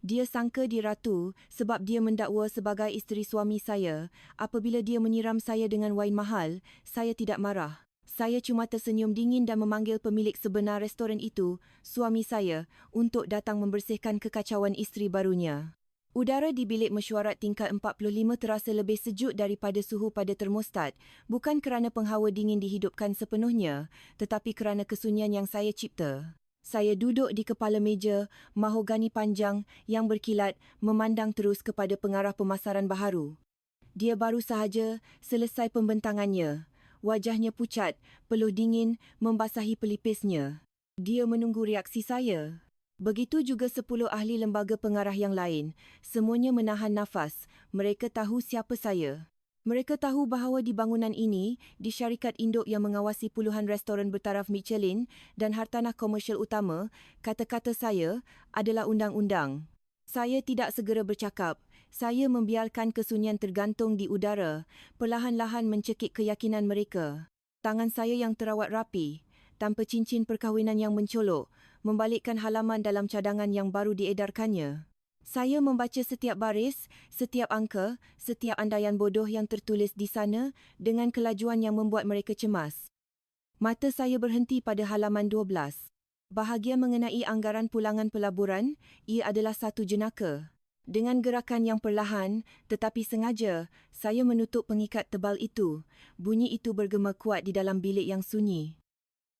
Dia sangka dia ratu sebab dia mendakwa sebagai isteri suami saya. Apabila dia menyiram saya dengan wain mahal, saya tidak marah. Saya cuma tersenyum dingin dan memanggil pemilik sebenar restoran itu, suami saya, untuk datang membersihkan kekacauan isteri barunya. Udara di bilik mesyuarat tingkat 45 terasa lebih sejuk daripada suhu pada termostat, bukan kerana penghawa dingin dihidupkan sepenuhnya, tetapi kerana kesunyian yang saya cipta. Saya duduk di kepala meja, mahogani panjang yang berkilat memandang terus kepada pengarah pemasaran baharu. Dia baru sahaja selesai pembentangannya. Wajahnya pucat, peluh dingin membasahi pelipisnya. Dia menunggu reaksi saya. Begitu juga 10 ahli lembaga pengarah yang lain. Semuanya menahan nafas. Mereka tahu siapa saya. Mereka tahu bahawa di bangunan ini, di syarikat induk yang mengawasi puluhan restoran bertaraf Michelin dan hartanah komersial utama, kata-kata saya adalah undang-undang. Saya tidak segera bercakap. Saya membiarkan kesunyian tergantung di udara, perlahan-lahan mencekik keyakinan mereka. Tangan saya yang terawat rapi, tanpa cincin perkahwinan yang mencolok, membalikkan halaman dalam cadangan yang baru diedarkannya. Saya membaca setiap baris, setiap angka, setiap andaian bodoh yang tertulis di sana dengan kelajuan yang membuat mereka cemas. Mata saya berhenti pada halaman 12. Bahagian mengenai anggaran pulangan pelaburan, ia adalah satu jenaka. Dengan gerakan yang perlahan, tetapi sengaja, saya menutup pengikat tebal itu. Bunyi itu bergema kuat di dalam bilik yang sunyi.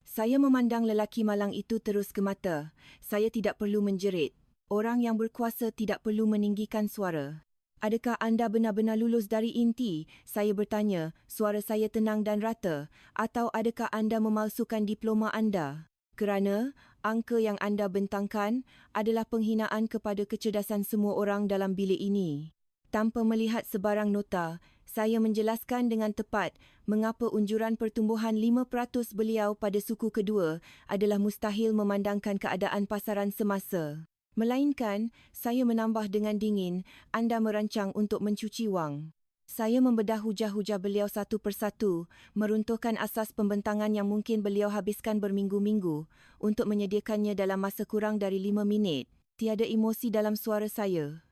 Saya memandang lelaki malang itu terus ke mata. Saya tidak perlu menjerit. Orang yang berkuasa tidak perlu meninggikan suara. Adakah anda benar-benar lulus dari inti? Saya bertanya, suara saya tenang dan rata. Atau adakah anda memalsukan diploma anda? Kerana angka yang anda bentangkan adalah penghinaan kepada kecerdasan semua orang dalam bilik ini. Tanpa melihat sebarang nota, saya menjelaskan dengan tepat mengapa unjuran pertumbuhan 5% beliau pada suku kedua adalah mustahil memandangkan keadaan pasaran semasa. Melainkan, saya menambah dengan dingin, anda merancang untuk mencuci wang. Saya membedah hujah-hujah beliau satu persatu, meruntuhkan asas pembentangan yang mungkin beliau habiskan berminggu-minggu untuk menyediakannya dalam masa kurang dari 5 minit. Tiada emosi dalam suara saya.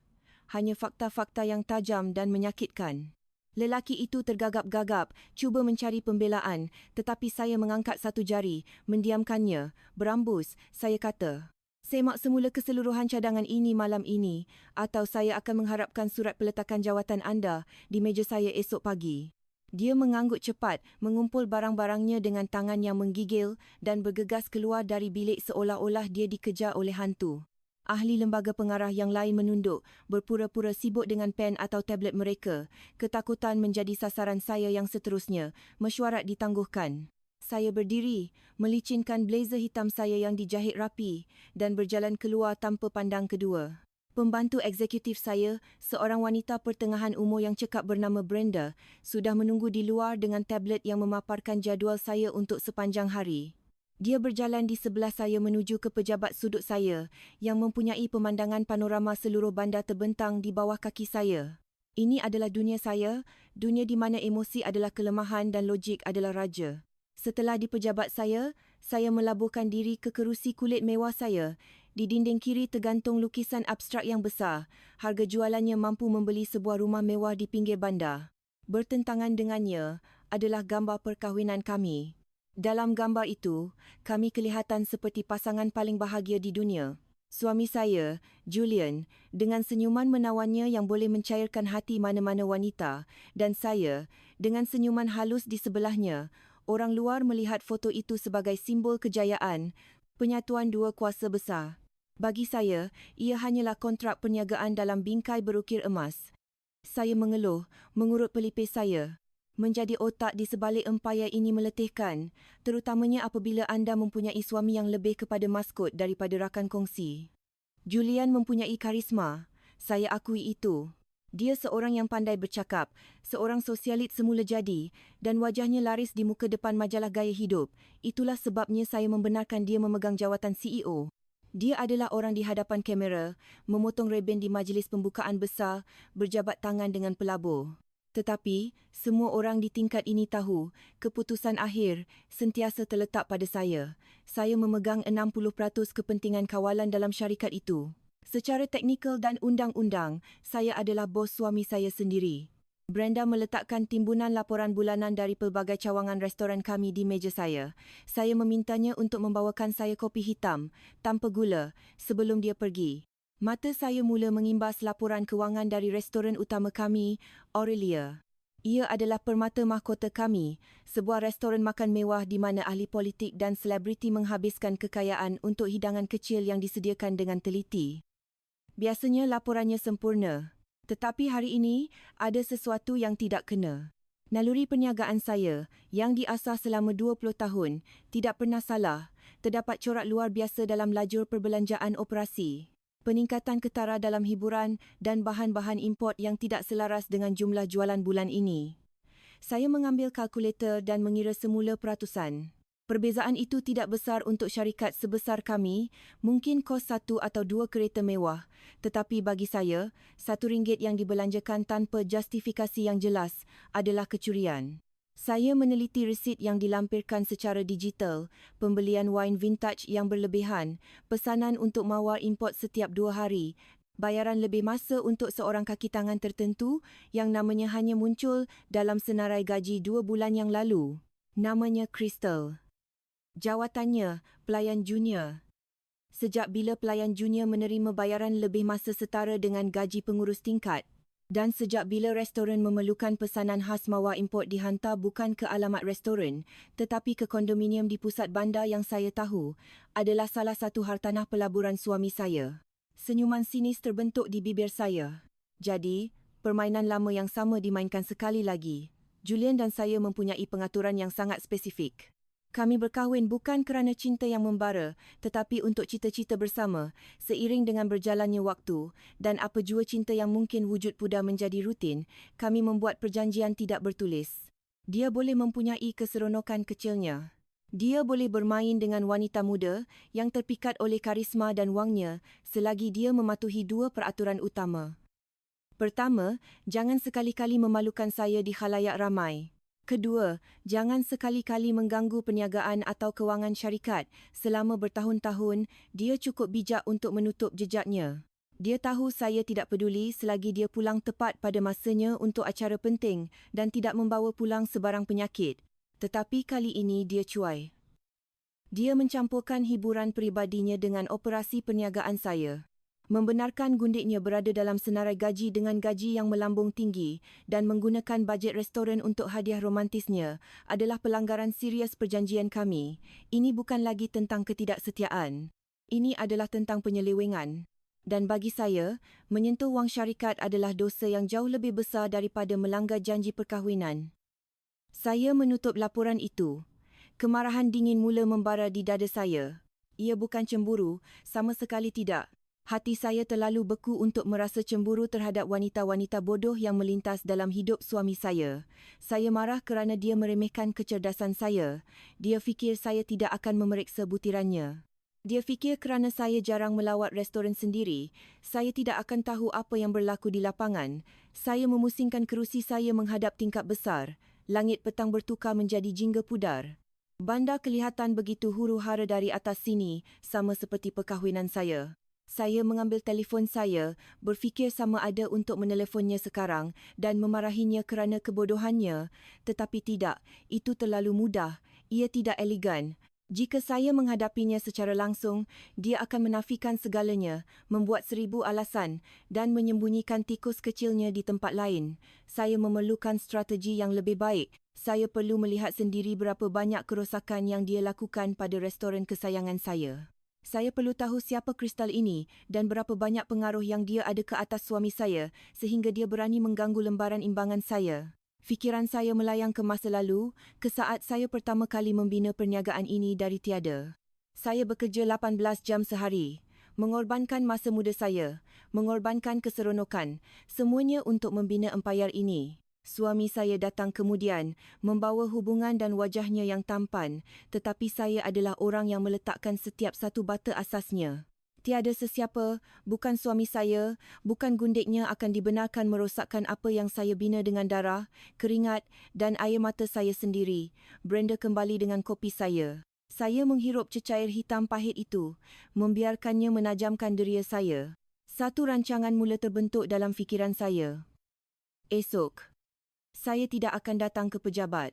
Hanya fakta-fakta yang tajam dan menyakitkan. Lelaki itu tergagap-gagap, cuba mencari pembelaan, tetapi saya mengangkat satu jari, mendiamkannya. Berambus, saya kata. Semak semula keseluruhan cadangan ini malam ini, atau saya akan mengharapkan surat peletakan jawatan anda di meja saya esok pagi. Dia mengangguk cepat, mengumpul barang-barangnya dengan tangan yang menggigil dan bergegas keluar dari bilik seolah-olah dia dikejar oleh hantu. Ahli lembaga pengarah yang lain menunduk, berpura-pura sibuk dengan pen atau tablet mereka. Ketakutan menjadi sasaran saya yang seterusnya. Mesyuarat ditangguhkan. Saya berdiri, melicinkan blazer hitam saya yang dijahit rapi dan berjalan keluar tanpa pandang kedua. Pembantu eksekutif saya, seorang wanita pertengahan umur yang cekap bernama Brenda, sudah menunggu di luar dengan tablet yang memaparkan jadual saya untuk sepanjang hari. Dia berjalan di sebelah saya menuju ke pejabat sudut saya yang mempunyai pemandangan panorama seluruh bandar terbentang di bawah kaki saya. Ini adalah dunia saya, dunia di mana emosi adalah kelemahan dan logik adalah raja. Setelah di pejabat saya melabuhkan diri ke kerusi kulit mewah saya. Di dinding kiri tergantung lukisan abstrak yang besar. Harga jualannya mampu membeli sebuah rumah mewah di pinggir bandar. Bertentangan dengannya adalah gambar perkahwinan kami. Dalam gambar itu, kami kelihatan seperti pasangan paling bahagia di dunia. Suami saya, Julian, dengan senyuman menawannya yang boleh mencairkan hati mana-mana wanita, dan saya, dengan senyuman halus di sebelahnya. Orang luar melihat foto itu sebagai simbol kejayaan, penyatuan dua kuasa besar. Bagi saya, ia hanyalah kontrak perniagaan dalam bingkai berukir emas. Saya mengeluh, mengurut pelipis saya. Menjadi otak di sebalik empayar ini meletihkan, terutamanya apabila anda mempunyai suami yang lebih kepada maskot daripada rakan kongsi. Julian mempunyai karisma, saya akui itu. Dia seorang yang pandai bercakap, seorang sosialit semula jadi, dan wajahnya laris di muka depan majalah gaya hidup. Itulah sebabnya saya membenarkan dia memegang jawatan CEO. Dia adalah orang di hadapan kamera, memotong reben di majlis pembukaan besar, berjabat tangan dengan pelabur. Tetapi, semua orang di tingkat ini tahu, keputusan akhir sentiasa terletak pada saya. Saya memegang 60% kepentingan kawalan dalam syarikat itu. Secara teknikal dan undang-undang, saya adalah bos suami saya sendiri. Brenda meletakkan timbunan laporan bulanan dari pelbagai cawangan restoran kami di meja saya. Saya memintanya untuk membawakan saya kopi hitam, tanpa gula, sebelum dia pergi. Mata saya mula mengimbas laporan kewangan dari restoran utama kami, Aurelia. Ia adalah permata mahkota kami, sebuah restoran makan mewah di mana ahli politik dan selebriti menghabiskan kekayaan untuk hidangan kecil yang disediakan dengan teliti. Biasanya laporannya sempurna. Tetapi hari ini, ada sesuatu yang tidak kena. Naluri perniagaan saya, yang diasah selama 20 tahun, tidak pernah salah. Terdapat corak luar biasa dalam lajur perbelanjaan operasi. Peningkatan ketara dalam hiburan dan bahan-bahan import yang tidak selaras dengan jumlah jualan bulan ini. Saya mengambil kalkulator dan mengira semula peratusan. Perbezaan itu tidak besar untuk syarikat sebesar kami, mungkin kos 1 atau 2 kereta mewah, tetapi bagi saya, RM1 yang dibelanjakan tanpa justifikasi yang jelas adalah kecurian. Saya meneliti resit yang dilampirkan secara digital, pembelian wine vintage yang berlebihan, pesanan untuk mawar import setiap 2 hari, bayaran lebih masa untuk seorang kaki tangan tertentu yang namanya hanya muncul dalam senarai gaji 2 bulan yang lalu. Namanya Crystal. Jawatannya, pelayan junior. Sejak bila pelayan junior menerima bayaran lebih masa setara dengan gaji pengurus tingkat? Dan sejak bila restoran memerlukan pesanan khas mawar import dihantar bukan ke alamat restoran, tetapi ke kondominium di pusat bandar yang saya tahu adalah salah satu hartanah pelaburan suami saya. Senyuman sinis terbentuk di bibir saya. Jadi, permainan lama yang sama dimainkan sekali lagi. Julian dan saya mempunyai pengaturan yang sangat spesifik. Kami berkahwin bukan kerana cinta yang membara, tetapi untuk cita-cita bersama, seiring dengan berjalannya waktu, dan apa jua cinta yang mungkin wujud pudar menjadi rutin, kami membuat perjanjian tidak bertulis. Dia boleh mempunyai keseronokan kecilnya. Dia boleh bermain dengan wanita muda yang terpikat oleh karisma dan wangnya selagi dia mematuhi 2 peraturan utama. Pertama, jangan sekali-kali memalukan saya di khalayak ramai. Kedua, jangan sekali-kali mengganggu perniagaan atau kewangan syarikat. Selama bertahun-tahun, dia cukup bijak untuk menutup jejaknya. Dia tahu saya tidak peduli selagi dia pulang tepat pada masanya untuk acara penting dan tidak membawa pulang sebarang penyakit. Tetapi kali ini dia cuai. Dia mencampurkan hiburan peribadinya dengan operasi perniagaan saya. Membenarkan gundiknya berada dalam senarai gaji dengan gaji yang melambung tinggi dan menggunakan bajet restoran untuk hadiah romantisnya adalah pelanggaran serius perjanjian kami. Ini bukan lagi tentang ketidaksetiaan. Ini adalah tentang penyelewengan. Dan bagi saya, menyentuh wang syarikat adalah dosa yang jauh lebih besar daripada melanggar janji perkahwinan. Saya menutup laporan itu. Kemarahan dingin mula membara di dada saya. Ia bukan cemburu, sama sekali tidak. Hati saya terlalu beku untuk merasa cemburu terhadap wanita-wanita bodoh yang melintas dalam hidup suami saya. Saya marah kerana dia meremehkan kecerdasan saya. Dia fikir saya tidak akan memeriksa butirannya. Dia fikir kerana saya jarang melawat restoran sendiri, saya tidak akan tahu apa yang berlaku di lapangan. Saya memusingkan kerusi saya menghadap tingkap besar. Langit petang bertukar menjadi jingga pudar. Bandar kelihatan begitu huru-hara dari atas sini, sama seperti perkahwinan saya. Saya mengambil telefon saya, berfikir sama ada untuk menelefonnya sekarang dan memarahinya kerana kebodohannya. Tetapi tidak, itu terlalu mudah. Ia tidak elegan. Jika saya menghadapinya secara langsung, dia akan menafikan segalanya, membuat 1000 alasan dan menyembunyikan tikus kecilnya di tempat lain. Saya memerlukan strategi yang lebih baik. Saya perlu melihat sendiri berapa banyak kerosakan yang dia lakukan pada restoran kesayangan saya. Saya perlu tahu siapa Crystal ini dan berapa banyak pengaruh yang dia ada ke atas suami saya sehingga dia berani mengganggu lembaran imbangan saya. Fikiran saya melayang ke masa lalu, ke saat saya pertama kali membina perniagaan ini dari tiada. Saya bekerja 18 jam sehari, mengorbankan masa muda saya, mengorbankan keseronokan, semuanya untuk membina empayar ini. Suami saya datang kemudian, membawa hubungan dan wajahnya yang tampan, tetapi saya adalah orang yang meletakkan setiap satu bata asasnya. Tiada sesiapa, bukan suami saya, bukan gundiknya akan dibenarkan merosakkan apa yang saya bina dengan darah, keringat dan air mata saya sendiri. Brenda kembali dengan kopi saya. Saya menghirup cecair hitam pahit itu, membiarkannya menajamkan deria saya. Satu rancangan mula terbentuk dalam fikiran saya. Esok, saya tidak akan datang ke pejabat.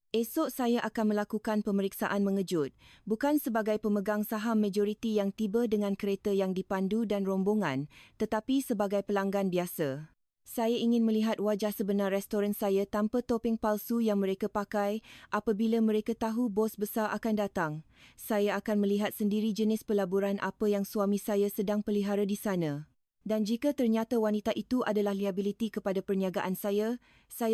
Esok saya akan melakukan pemeriksaan mengejut, bukan sebagai pemegang saham majoriti yang tiba dengan kereta yang dipandu dan rombongan, tetapi sebagai pelanggan biasa. Saya ingin melihat wajah sebenar restoran saya tanpa topeng palsu yang mereka pakai apabila mereka tahu bos besar akan datang. Saya akan melihat sendiri jenis pelaburan apa yang suami saya sedang pelihara di sana. Dan jika ternyata wanita itu adalah liabiliti kepada perniagaan saya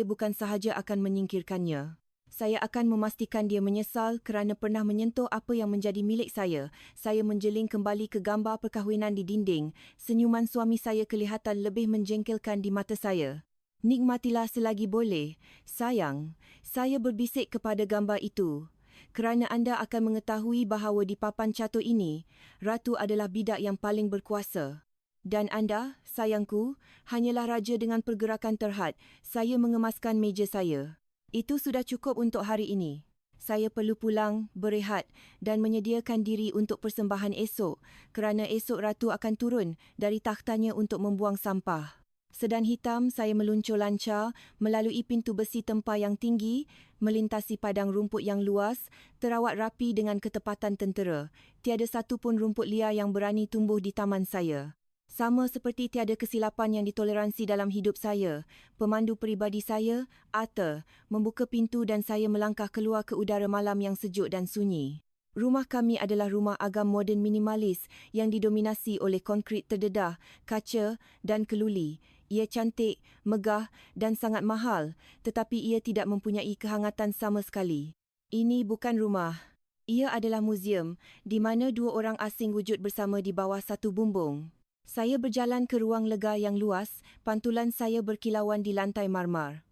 bukan sahaja akan menyingkirkannya. Saya akan memastikan dia menyesal kerana pernah menyentuh apa yang menjadi milik saya. Saya menjeling kembali ke gambar perkahwinan di dinding. Senyuman suami saya kelihatan lebih menjengkelkan di mata saya. Nikmatilah selagi boleh. Sayang, saya berbisik kepada gambar itu. Kerana anda akan mengetahui bahawa di papan catur ini, Ratu adalah bidak yang paling berkuasa. Dan anda, sayangku, hanyalah raja dengan pergerakan terhad. Saya mengemaskan meja saya. Itu sudah cukup untuk hari ini. Saya perlu pulang, berehat dan menyediakan diri untuk persembahan esok kerana esok Ratu akan turun dari takhtanya untuk membuang sampah. Sedan hitam saya meluncur lancar melalui pintu besi tempah yang tinggi, melintasi padang rumput yang luas, terawat rapi dengan ketepatan tentera. Tiada satu pun rumput liar yang berani tumbuh di taman saya. Sama seperti tiada kesilapan yang ditoleransi dalam hidup saya, pemandu peribadi saya, Arthur, membuka pintu dan saya melangkah keluar ke udara malam yang sejuk dan sunyi. Rumah kami adalah rumah agam moden minimalis yang didominasi oleh konkrit terdedah, kaca dan keluli. Ia cantik, megah dan sangat mahal, tetapi ia tidak mempunyai kehangatan sama sekali. Ini bukan rumah. Ia adalah muzium, di mana dua orang asing wujud bersama di bawah satu bumbung. Saya berjalan ke ruang lega yang luas, pantulan saya berkilauan di lantai marmar.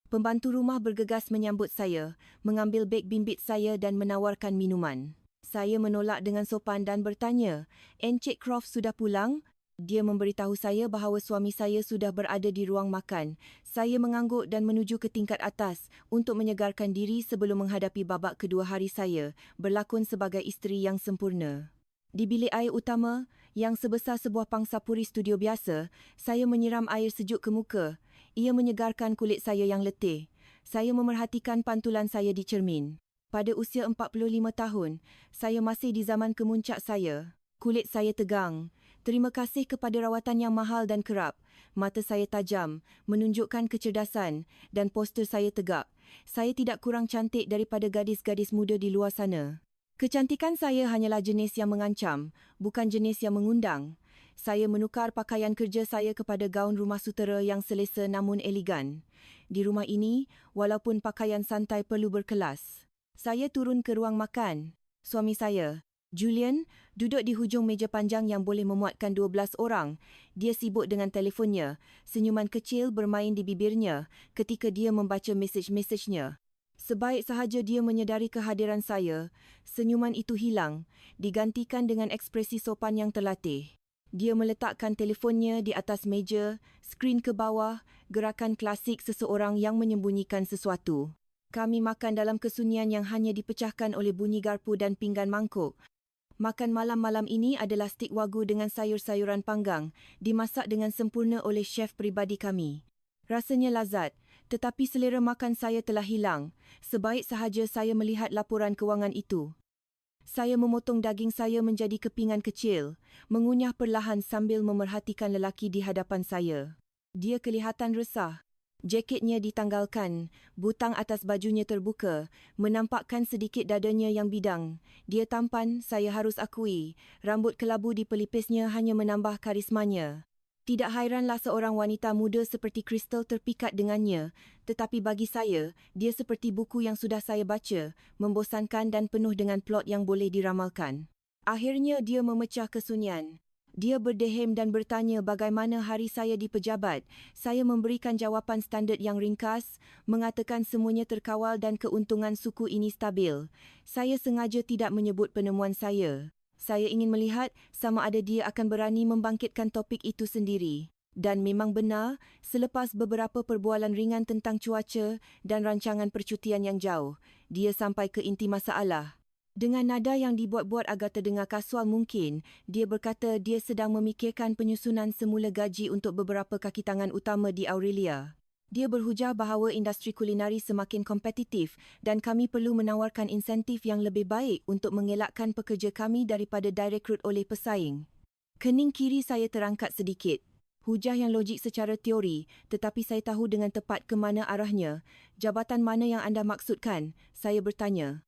Pembantu rumah bergegas menyambut saya, mengambil beg bimbit saya dan menawarkan minuman. Saya menolak dengan sopan dan bertanya, "Encik Croft sudah pulang?" Dia memberitahu saya bahawa suami saya sudah berada di ruang makan. Saya mengangguk dan menuju ke tingkat atas untuk menyegarkan diri sebelum menghadapi babak kedua hari saya, berlakon sebagai isteri yang sempurna. Di bilik air utama, yang sebesar sebuah pangsa puri studio biasa, saya menyiram air sejuk ke muka. Ia menyegarkan kulit saya yang letih. Saya memerhatikan pantulan saya di cermin. Pada usia 45 tahun, saya masih di zaman kemuncak saya. Kulit saya tegang. Terima kasih kepada rawatan yang mahal dan kerap. Mata saya tajam, menunjukkan kecerdasan dan postur saya tegak. Saya tidak kurang cantik daripada gadis-gadis muda di luar sana. Kecantikan saya hanyalah jenis yang mengancam, bukan jenis yang mengundang. Saya menukar pakaian kerja saya kepada gaun rumah sutera yang selesa namun elegan. Di rumah ini, walaupun pakaian santai perlu berkelas. Saya turun ke ruang makan. Suami saya, Julian, duduk di hujung meja panjang yang boleh memuatkan 12 orang. Dia sibuk dengan telefonnya. Senyuman kecil bermain di bibirnya ketika dia membaca mesej-mesejnya. Sebaik sahaja dia menyedari kehadiran saya, senyuman itu hilang, digantikan dengan ekspresi sopan yang terlatih. Dia meletakkan telefonnya di atas meja, skrin ke bawah, gerakan klasik seseorang yang menyembunyikan sesuatu. Kami makan dalam kesunyian yang hanya dipecahkan oleh bunyi garpu dan pinggan mangkuk. Makan malam-malam ini adalah stik wagu dengan sayur-sayuran panggang, dimasak dengan sempurna oleh chef peribadi kami. Rasanya lazat, tetapi selera makan saya telah hilang, sebaik sahaja saya melihat laporan kewangan itu. Saya memotong daging saya menjadi kepingan kecil, mengunyah perlahan sambil memerhatikan lelaki di hadapan saya. Dia kelihatan resah. Jaketnya ditanggalkan, butang atas bajunya terbuka, menampakkan sedikit dadanya yang bidang. Dia tampan, saya harus akui. Rambut kelabu di pelipisnya hanya menambah karismanya. Tidak hairanlah seorang wanita muda seperti Crystal terpikat dengannya, tetapi bagi saya, dia seperti buku yang sudah saya baca, membosankan dan penuh dengan plot yang boleh diramalkan. Akhirnya dia memecah kesunyian. Dia berdehem dan bertanya bagaimana hari saya di pejabat. Saya memberikan jawapan standard yang ringkas, mengatakan semuanya terkawal dan keuntungan suku ini stabil. Saya sengaja tidak menyebut penemuan saya. Saya ingin melihat sama ada dia akan berani membangkitkan topik itu sendiri. Dan memang benar, selepas beberapa perbualan ringan tentang cuaca dan rancangan percutian yang jauh, dia sampai ke inti masalah. Dengan nada yang dibuat-buat agar terdengar kasual mungkin, dia berkata dia sedang memikirkan penyusunan semula gaji untuk beberapa kaki tangan utama di Aurelia. Dia berhujah bahawa industri kulinari semakin kompetitif dan kami perlu menawarkan insentif yang lebih baik untuk mengelakkan pekerja kami daripada direkrut oleh pesaing. Kening kiri saya terangkat sedikit. Hujah yang logik secara teori, tetapi saya tahu dengan tepat ke mana arahnya. Jabatan mana yang anda maksudkan? Saya bertanya.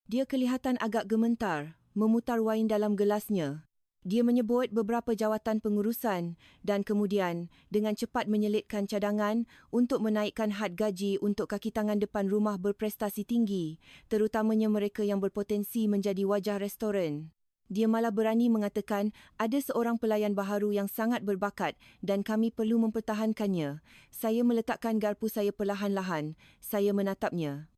Dia kelihatan agak gementar, memutar wain dalam gelasnya. Dia menyebut beberapa jawatan pengurusan dan kemudian dengan cepat menyelitkan cadangan untuk menaikkan had gaji untuk kaki tangan depan rumah berprestasi tinggi, terutamanya mereka yang berpotensi menjadi wajah restoran. Dia malah berani mengatakan ada seorang pelayan baharu yang sangat berbakat dan kami perlu mempertahankannya. Saya meletakkan garpu saya perlahan-lahan. Saya menatapnya.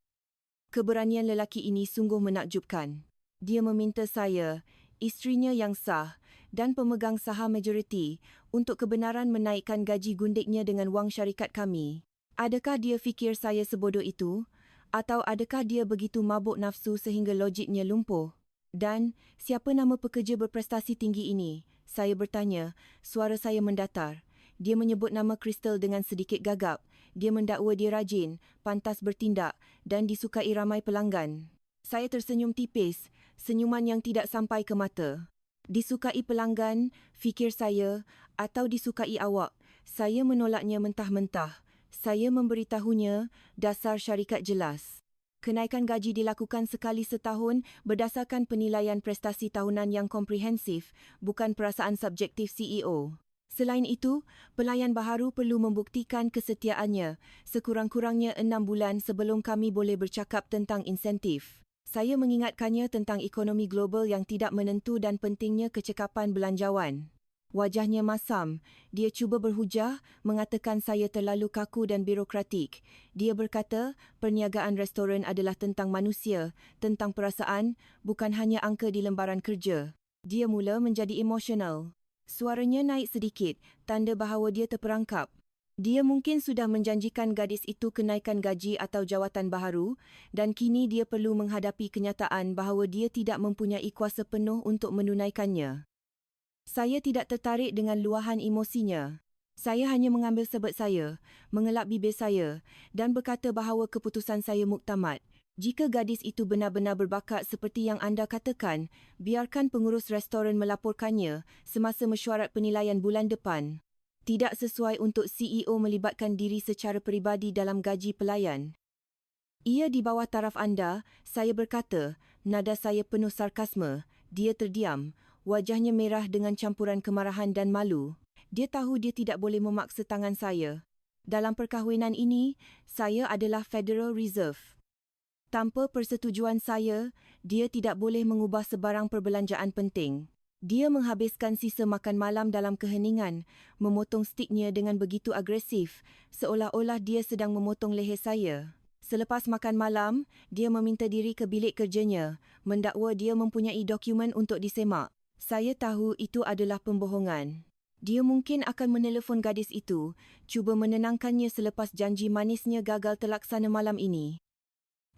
Keberanian lelaki ini sungguh menakjubkan. Dia meminta saya, isterinya yang sah dan pemegang saham majoriti untuk kebenaran menaikkan gaji gundiknya dengan wang syarikat kami. Adakah dia fikir saya sebodoh itu? Atau adakah dia begitu mabuk nafsu sehingga logiknya lumpuh? Dan siapa nama pekerja berprestasi tinggi ini? Saya bertanya, suara saya mendatar. Dia menyebut nama Crystal dengan sedikit gagap. Dia mendakwa dia rajin, pantas bertindak dan disukai ramai pelanggan. Saya tersenyum tipis, senyuman yang tidak sampai ke mata. Disukai pelanggan, fikir saya, atau disukai awak? Saya menolaknya mentah-mentah. Saya memberitahunya dasar syarikat jelas. Kenaikan gaji dilakukan sekali setahun berdasarkan penilaian prestasi tahunan yang komprehensif, bukan perasaan subjektif CEO. Selain itu, pelayan baharu perlu membuktikan kesetiaannya sekurang-kurangnya 6 bulan sebelum kami boleh bercakap tentang insentif. Saya mengingatkannya tentang ekonomi global yang tidak menentu dan pentingnya kecekapan belanjawan. Wajahnya masam. Dia cuba berhujah, mengatakan saya terlalu kaku dan birokratik. Dia berkata, perniagaan restoran adalah tentang manusia, tentang perasaan, bukan hanya angka di lembaran kerja. Dia mula menjadi emosional. Suaranya naik sedikit, tanda bahawa dia terperangkap. Dia mungkin sudah menjanjikan gadis itu kenaikan gaji atau jawatan baharu dan kini dia perlu menghadapi kenyataan bahawa dia tidak mempunyai kuasa penuh untuk menunaikannya. Saya tidak tertarik dengan luahan emosinya. Saya hanya mengambil sebet saya, mengelap bibir saya dan berkata bahawa keputusan saya muktamad. Jika gadis itu benar-benar berbakat seperti yang anda katakan, biarkan pengurus restoran melaporkannya semasa mesyuarat penilaian bulan depan. Tidak sesuai untuk CEO melibatkan diri secara peribadi dalam gaji pelayan. Ia di bawah taraf anda, saya berkata, nada saya penuh sarkasme. Dia terdiam, wajahnya merah dengan campuran kemarahan dan malu. Dia tahu dia tidak boleh memaksa tangan saya. Dalam perkahwinan ini, saya adalah Federal Reserve. Tanpa persetujuan saya, dia tidak boleh mengubah sebarang perbelanjaan penting. Dia menghabiskan sisa makan malam dalam keheningan, memotong stiknya dengan begitu agresif, seolah-olah dia sedang memotong leher saya. Selepas makan malam, dia meminta diri ke bilik kerjanya, mendakwa dia mempunyai dokumen untuk disemak. Saya tahu itu adalah pembohongan. Dia mungkin akan menelefon gadis itu, cuba menenangkannya selepas janji manisnya gagal terlaksana malam ini.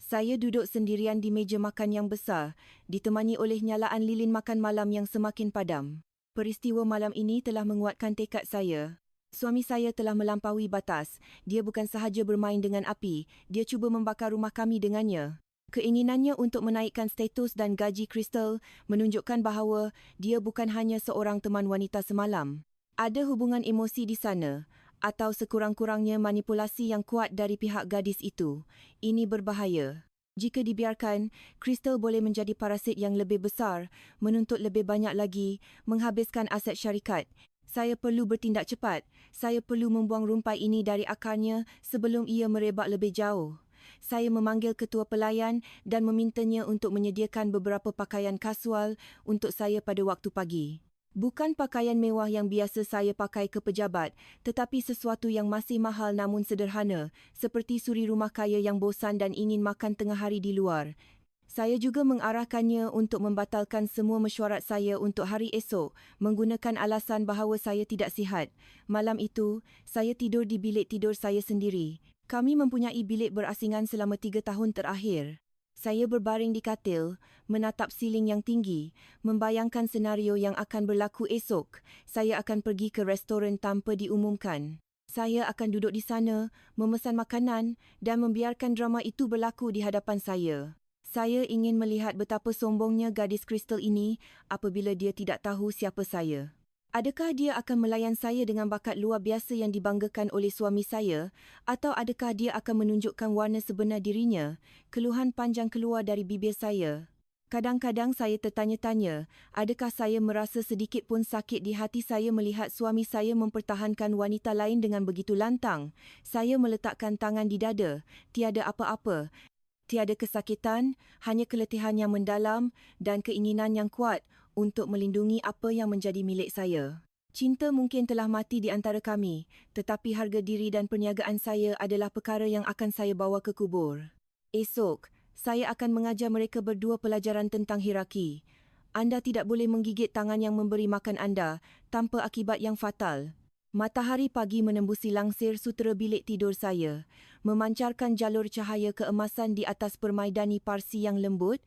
Saya duduk sendirian di meja makan yang besar, ditemani oleh nyalaan lilin makan malam yang semakin padam. Peristiwa malam ini telah menguatkan tekad saya. Suami saya telah melampaui batas. Dia bukan sahaja bermain dengan api, dia cuba membakar rumah kami dengannya. Keinginannya untuk menaikkan status dan gaji Crystal menunjukkan bahawa dia bukan hanya seorang teman wanita semalam. Ada hubungan emosi di sana, atau sekurang-kurangnya manipulasi yang kuat dari pihak gadis itu. Ini berbahaya. Jika dibiarkan, Crystal boleh menjadi parasit yang lebih besar, menuntut lebih banyak lagi, menghabiskan aset syarikat. Saya perlu bertindak cepat. Saya perlu membuang rumpai ini dari akarnya sebelum ia merebak lebih jauh. Saya memanggil ketua pelayan dan memintanya untuk menyediakan beberapa pakaian kasual untuk saya pada waktu pagi. Bukan pakaian mewah yang biasa saya pakai ke pejabat, tetapi sesuatu yang masih mahal namun sederhana, seperti suri rumah kaya yang bosan dan ingin makan tengah hari di luar. Saya juga mengarahkannya untuk membatalkan semua mesyuarat saya untuk hari esok, menggunakan alasan bahawa saya tidak sihat. Malam itu, saya tidur di bilik tidur saya sendiri. Kami mempunyai bilik berasingan selama 3 tahun terakhir. Saya berbaring di katil, menatap siling yang tinggi, membayangkan senario yang akan berlaku esok. Saya akan pergi ke restoran tanpa diumumkan. Saya akan duduk di sana, memesan makanan dan membiarkan drama itu berlaku di hadapan saya. Saya ingin melihat betapa sombongnya gadis kristal ini apabila dia tidak tahu siapa saya. Adakah dia akan melayan saya dengan bakat luar biasa yang dibanggakan oleh suami saya, atau adakah dia akan menunjukkan warna sebenar dirinya? Keluhan panjang keluar dari bibir saya. Kadang-kadang saya tertanya-tanya, adakah saya merasa sedikit pun sakit di hati saya melihat suami saya mempertahankan wanita lain dengan begitu lantang? Saya meletakkan tangan di dada, tiada apa-apa. Tiada kesakitan, hanya keletihan yang mendalam dan keinginan yang kuat untuk melindungi apa yang menjadi milik saya. Cinta mungkin telah mati di antara kami, tetapi harga diri dan perniagaan saya adalah perkara yang akan saya bawa ke kubur. Esok, saya akan mengajar mereka berdua pelajaran tentang hierarki. Anda tidak boleh menggigit tangan yang memberi makan anda tanpa akibat yang fatal. Matahari pagi menembusi langsir sutera bilik tidur saya, memancarkan jalur cahaya keemasan di atas permaidani parsi yang lembut,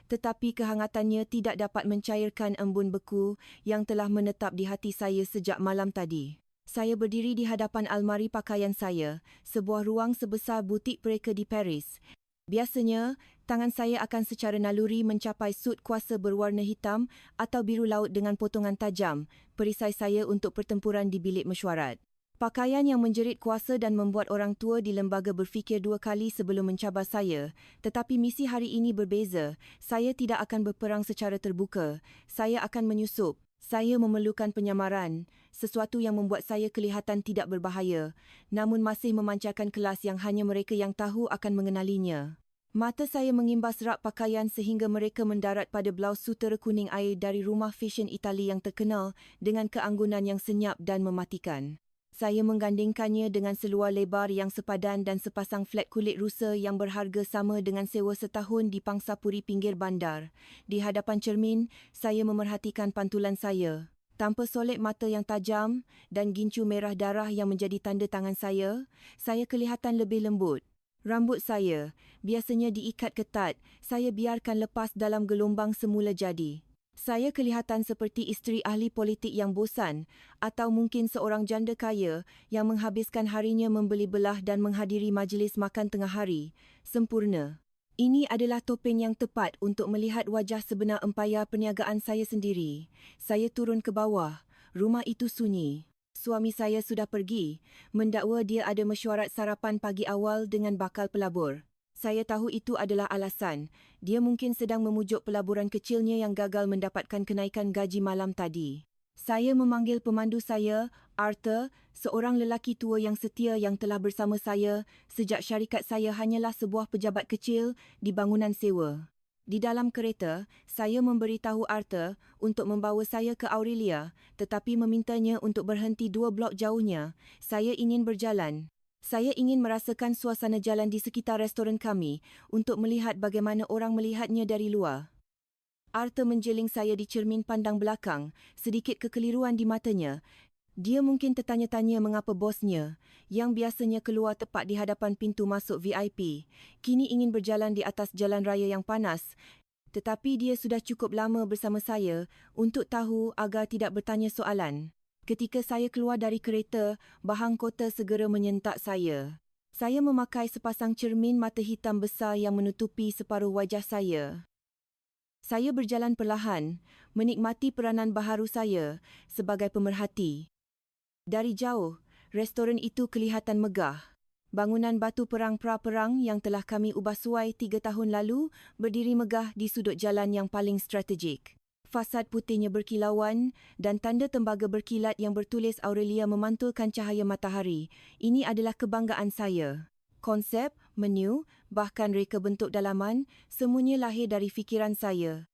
tetapi kehangatannya tidak dapat mencairkan embun beku yang telah menetap di hati saya sejak malam tadi. Saya berdiri di hadapan almari pakaian saya, sebuah ruang sebesar butik mereka di Paris. Biasanya, tangan saya akan secara naluri mencapai sut kuasa berwarna hitam atau biru laut dengan potongan tajam, perisai saya untuk pertempuran di bilik mesyuarat. Pakaian yang menjerit kuasa dan membuat orang tua di lembaga berfikir dua kali sebelum mencabar saya, tetapi misi hari ini berbeza. Saya tidak akan berperang secara terbuka. Saya akan menyusup. Saya memerlukan penyamaran, sesuatu yang membuat saya kelihatan tidak berbahaya, namun masih memancarkan kelas yang hanya mereka yang tahu akan mengenalinya. Mata saya mengimbas rak pakaian sehingga mereka mendarat pada blaus sutera kuning air dari rumah fashion Itali yang terkenal dengan keanggunan yang senyap dan mematikan. Saya menggandingkannya dengan seluar lebar yang sepadan dan sepasang flat kulit rusa yang berharga sama dengan sewa setahun di pangsapuri pinggir bandar. Di hadapan cermin, saya memerhatikan pantulan saya. Tanpa solek mata yang tajam dan gincu merah darah yang menjadi tanda tangan saya kelihatan lebih lembut. Rambut saya, biasanya diikat ketat, saya biarkan lepas dalam gelombang semula jadi. Saya kelihatan seperti isteri ahli politik yang bosan atau mungkin seorang janda kaya yang menghabiskan harinya membeli belah dan menghadiri majlis makan tengah hari. Sempurna. Ini adalah topeng yang tepat untuk melihat wajah sebenar empayar perniagaan saya sendiri. Saya turun ke bawah. Rumah itu sunyi. Suami saya sudah pergi, mendakwa dia ada mesyuarat sarapan pagi awal dengan bakal pelabur. Saya tahu itu adalah alasan. Dia mungkin sedang memujuk pelaburan kecilnya yang gagal mendapatkan kenaikan gaji malam tadi. Saya memanggil pemandu saya, Arthur, seorang lelaki tua yang setia yang telah bersama saya sejak syarikat saya hanyalah sebuah pejabat kecil di bangunan sewa. Di dalam kereta, saya memberitahu Arthur untuk membawa saya ke Aurelia, tetapi memintanya untuk berhenti 2 blok jauhnya. Saya ingin berjalan. Saya ingin merasakan suasana jalan di sekitar restoran kami untuk melihat bagaimana orang melihatnya dari luar. Arthur menjeling saya di cermin pandang belakang, sedikit kekeliruan di matanya. Dia mungkin tertanya-tanya mengapa bosnya, yang biasanya keluar tepat di hadapan pintu masuk VIP, kini ingin berjalan di atas jalan raya yang panas. Tetapi dia sudah cukup lama bersama saya untuk tahu agar tidak bertanya soalan. Ketika saya keluar dari kereta, bahang kota segera menyentak saya. Saya memakai sepasang cermin mata hitam besar yang menutupi separuh wajah saya. Saya berjalan perlahan, menikmati peranan baharu saya sebagai pemerhati. Dari jauh, restoran itu kelihatan megah. Bangunan batu perang pra-perang yang telah kami ubah suai 3 tahun lalu berdiri megah di sudut jalan yang paling strategik. Fasad putihnya berkilauan dan tanda tembaga berkilat yang bertulis Aurelia memantulkan cahaya matahari. Ini adalah kebanggaan saya. Konsep, menu, bahkan reka bentuk dalaman, semuanya lahir dari fikiran saya.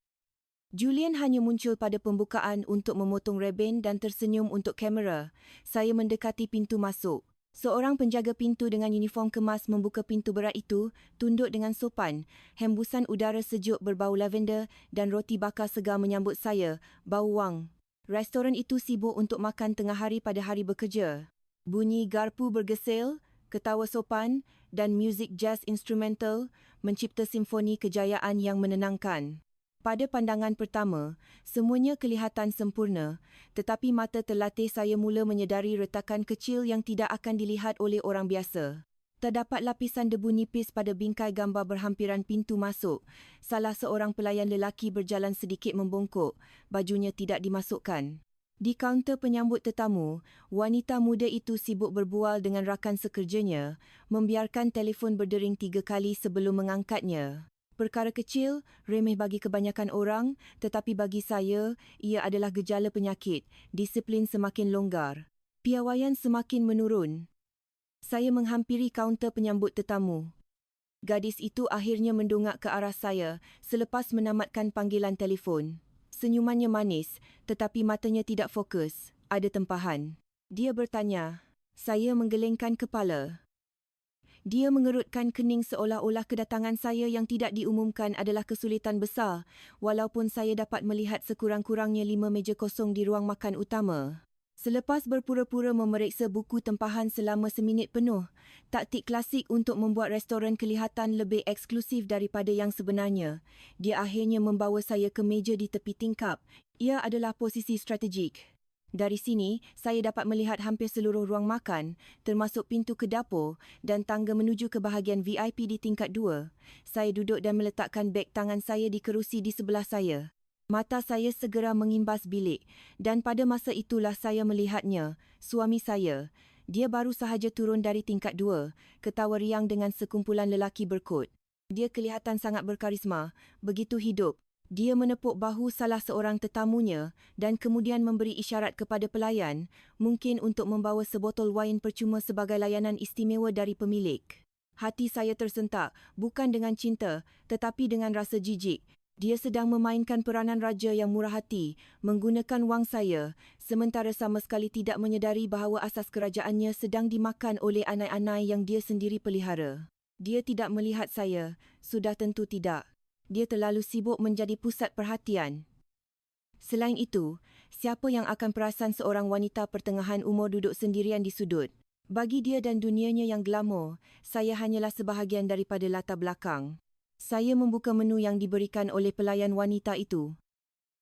Julian hanya muncul pada pembukaan untuk memotong reben dan tersenyum untuk kamera. Saya mendekati pintu masuk. Seorang penjaga pintu dengan uniform kemas membuka pintu berat itu, tunduk dengan sopan. Hembusan udara sejuk berbau lavender dan roti bakar segar menyambut saya, bau wang. Restoran itu sibuk untuk makan tengah hari pada hari bekerja. Bunyi garpu bergesel, ketawa sopan dan muzik jazz instrumental mencipta simfoni kejayaan yang menenangkan. Pada pandangan pertama, semuanya kelihatan sempurna, tetapi mata terlatih saya mula menyedari retakan kecil yang tidak akan dilihat oleh orang biasa. Terdapat lapisan debu nipis pada bingkai gambar berhampiran pintu masuk. Salah seorang pelayan lelaki berjalan sedikit membongkok, bajunya tidak dimasukkan. Di kaunter penyambut tetamu, wanita muda itu sibuk berbual dengan rakan sekerjanya, membiarkan telefon berdering 3 kali sebelum mengangkatnya. Perkara kecil, remeh bagi kebanyakan orang, tetapi bagi saya, ia adalah gejala penyakit. Disiplin semakin longgar. Piawaian semakin menurun. Saya menghampiri kaunter penyambut tetamu. Gadis itu akhirnya mendongak ke arah saya selepas menamatkan panggilan telefon. Senyumannya manis, tetapi matanya tidak fokus. Ada tempahan. Dia bertanya. Saya menggelengkan kepala. Dia mengerutkan kening seolah-olah kedatangan saya yang tidak diumumkan adalah kesulitan besar, walaupun saya dapat melihat sekurang-kurangnya 5 meja kosong di ruang makan utama. Selepas berpura-pura memeriksa buku tempahan selama seminit penuh, taktik klasik untuk membuat restoran kelihatan lebih eksklusif daripada yang sebenarnya, dia akhirnya membawa saya ke meja di tepi tingkap. Ia adalah posisi strategik. Dari sini, saya dapat melihat hampir seluruh ruang makan, termasuk pintu ke dapur dan tangga menuju ke bahagian VIP di tingkat 2. Saya duduk dan meletakkan beg tangan saya di kerusi di sebelah saya. Mata saya segera mengimbas bilik dan pada masa itulah saya melihatnya, suami saya. Dia baru sahaja turun dari tingkat 2, ketawa riang dengan sekumpulan lelaki berkot. Dia kelihatan sangat berkarisma, begitu hidup. Dia menepuk bahu salah seorang tetamunya dan kemudian memberi isyarat kepada pelayan, mungkin untuk membawa sebotol wain percuma sebagai layanan istimewa dari pemilik. Hati saya tersentak, bukan dengan cinta, tetapi dengan rasa jijik. Dia sedang memainkan peranan raja yang murah hati, menggunakan wang saya, sementara sama sekali tidak menyedari bahawa asas kerajaannya sedang dimakan oleh anai-anai yang dia sendiri pelihara. Dia tidak melihat saya, sudah tentu tidak. Dia terlalu sibuk menjadi pusat perhatian. Selain itu, siapa yang akan perasan seorang wanita pertengahan umur duduk sendirian di sudut? Bagi dia dan dunianya yang glamour, saya hanyalah sebahagian daripada latar belakang. Saya membuka menu yang diberikan oleh pelayan wanita itu.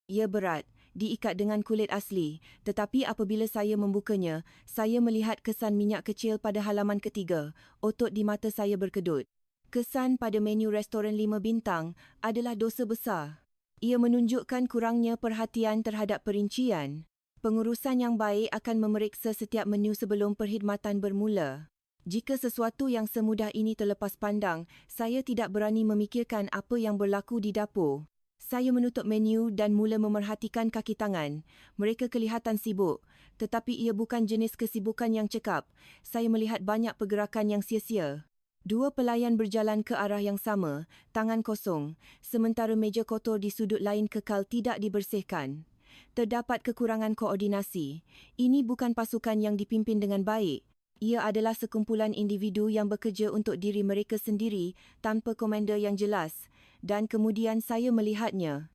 Ia berat, diikat dengan kulit asli, tetapi apabila saya membukanya, saya melihat kesan minyak kecil pada halaman ketiga. Otot di mata saya berkedut. Kesan pada menu restoran 5 bintang adalah dosa besar. Ia menunjukkan kurangnya perhatian terhadap perincian. Pengurusan yang baik akan memeriksa setiap menu sebelum perkhidmatan bermula. Jika sesuatu yang semudah ini terlepas pandang, saya tidak berani memikirkan apa yang berlaku di dapur. Saya menutup menu dan mula memerhatikan kaki tangan. Mereka kelihatan sibuk, tetapi ia bukan jenis kesibukan yang cekap. Saya melihat banyak pergerakan yang sia-sia. 2 pelayan berjalan ke arah yang sama, tangan kosong, sementara meja kotor di sudut lain kekal tidak dibersihkan. Terdapat kekurangan koordinasi. Ini bukan pasukan yang dipimpin dengan baik. Ia adalah sekumpulan individu yang bekerja untuk diri mereka sendiri tanpa komander yang jelas. Dan kemudian saya melihatnya.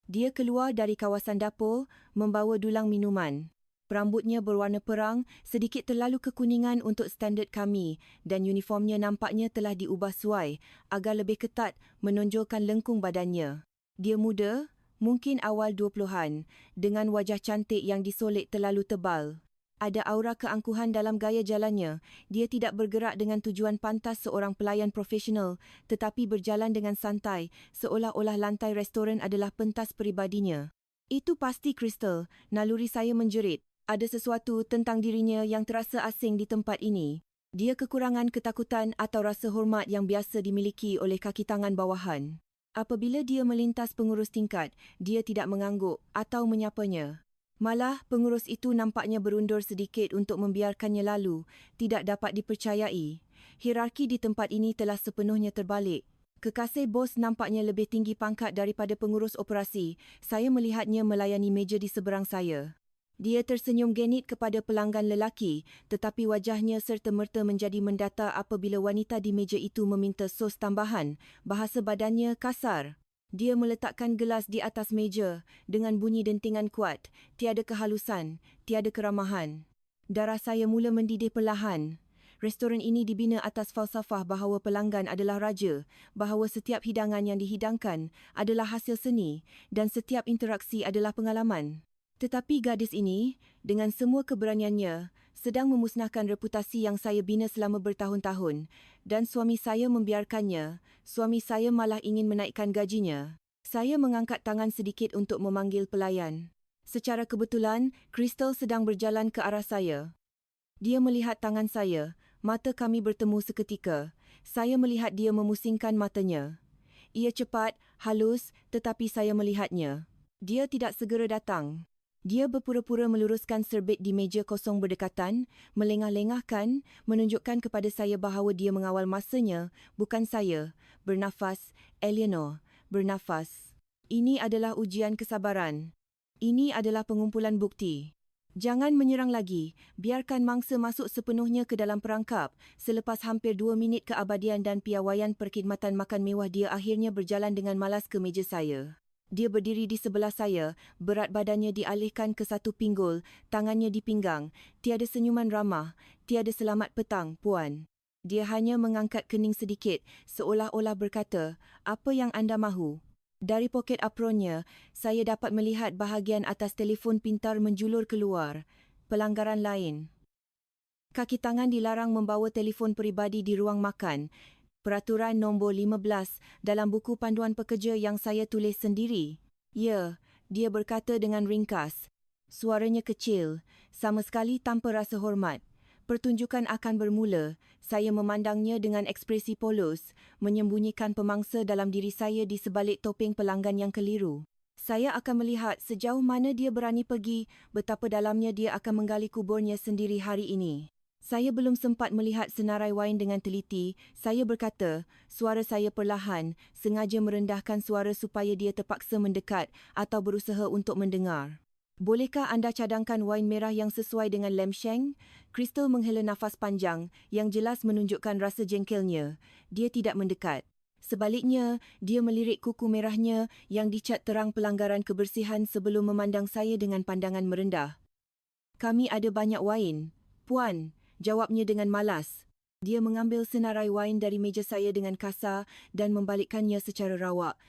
Dia keluar dari kawasan dapur, membawa dulang minuman. Rambutnya berwarna perang, sedikit terlalu kekuningan untuk standard kami dan uniformnya nampaknya telah diubah suai agar lebih ketat menonjolkan lengkung badannya. Dia muda, mungkin awal 20-an, dengan wajah cantik yang disolek terlalu tebal. Ada aura keangkuhan dalam gaya jalannya. Dia tidak bergerak dengan tujuan pantas seorang pelayan profesional, tetapi berjalan dengan santai, seolah-olah lantai restoran adalah pentas peribadinya. Itu pasti Crystal, naluri saya menjerit. Ada sesuatu tentang dirinya yang terasa asing di tempat ini. Dia kekurangan ketakutan atau rasa hormat yang biasa dimiliki oleh kaki tangan bawahan. Apabila dia melintas pengurus tingkat, dia tidak mengangguk atau menyapanya. Malah, pengurus itu nampaknya berundur sedikit untuk membiarkannya lalu, tidak dapat dipercayai. Hierarki di tempat ini telah sepenuhnya terbalik. Kekasih bos nampaknya lebih tinggi pangkat daripada pengurus operasi. Saya melihatnya melayani meja di seberang saya. Dia tersenyum genit kepada pelanggan lelaki, tetapi wajahnya serta-merta menjadi mendatar apabila wanita di meja itu meminta sos tambahan. Bahasa badannya kasar. Dia meletakkan gelas di atas meja dengan bunyi dentingan kuat, tiada kehalusan, tiada keramahan. Darah saya mula mendidih perlahan. Restoran ini dibina atas falsafah bahawa pelanggan adalah raja, bahawa setiap hidangan yang dihidangkan adalah hasil seni dan setiap interaksi adalah pengalaman. Tetapi gadis ini, dengan semua keberaniannya, sedang memusnahkan reputasi yang saya bina selama bertahun-tahun dan suami saya membiarkannya. Suami saya malah ingin menaikkan gajinya. Saya mengangkat tangan sedikit untuk memanggil pelayan. Secara kebetulan, Crystal sedang berjalan ke arah saya. Dia melihat tangan saya, mata kami bertemu seketika. Saya melihat dia memusingkan matanya. Ia cepat, halus, tetapi saya melihatnya. Dia tidak segera datang. Dia berpura-pura meluruskan serbet di meja kosong berdekatan, melengah-lengahkan, menunjukkan kepada saya bahawa dia mengawal masanya, bukan saya. Bernafas, Eleanor, bernafas. Ini adalah ujian kesabaran. Ini adalah pengumpulan bukti. Jangan menyerang lagi, biarkan mangsa masuk sepenuhnya ke dalam perangkap. Selepas hampir 2 minit keabadian dan piawaian perkhidmatan makan mewah, dia akhirnya berjalan dengan malas ke meja saya. Dia berdiri di sebelah saya, berat badannya dialihkan ke satu pinggul, tangannya di pinggang. Tiada senyuman ramah, tiada selamat petang, puan. Dia hanya mengangkat kening sedikit, seolah-olah berkata, apa yang anda mahu? Dari poket apronnya, saya dapat melihat bahagian atas telefon pintar menjulur keluar. Pelanggaran lain. Kaki tangan dilarang membawa telefon peribadi di ruang makan. Peraturan nombor 15 dalam buku panduan pekerja yang saya tulis sendiri. Ya, dia berkata dengan ringkas. Suaranya kecil, sama sekali tanpa rasa hormat. Pertunjukan akan bermula. Saya memandangnya dengan ekspresi polos, menyembunyikan pemangsa dalam diri saya di sebalik topeng pelanggan yang keliru. Saya akan melihat sejauh mana dia berani pergi, betapa dalamnya dia akan menggali kuburnya sendiri hari ini. Saya belum sempat melihat senarai wain dengan teliti. Saya berkata, suara saya perlahan, sengaja merendahkan suara supaya dia terpaksa mendekat atau berusaha untuk mendengar. Bolehkah anda cadangkan wain merah yang sesuai dengan Lam Sheng? Crystal menghela nafas panjang, yang jelas menunjukkan rasa jengkelnya. Dia tidak mendekat. Sebaliknya, dia melirik kuku merahnya yang dicat terang pelanggaran kebersihan sebelum memandang saya dengan pandangan merendah. Kami ada banyak wain, puan, jawabnya dengan malas. Dia mengambil senarai wain dari meja saya dengan kasar dan membalikkannya secara rawak.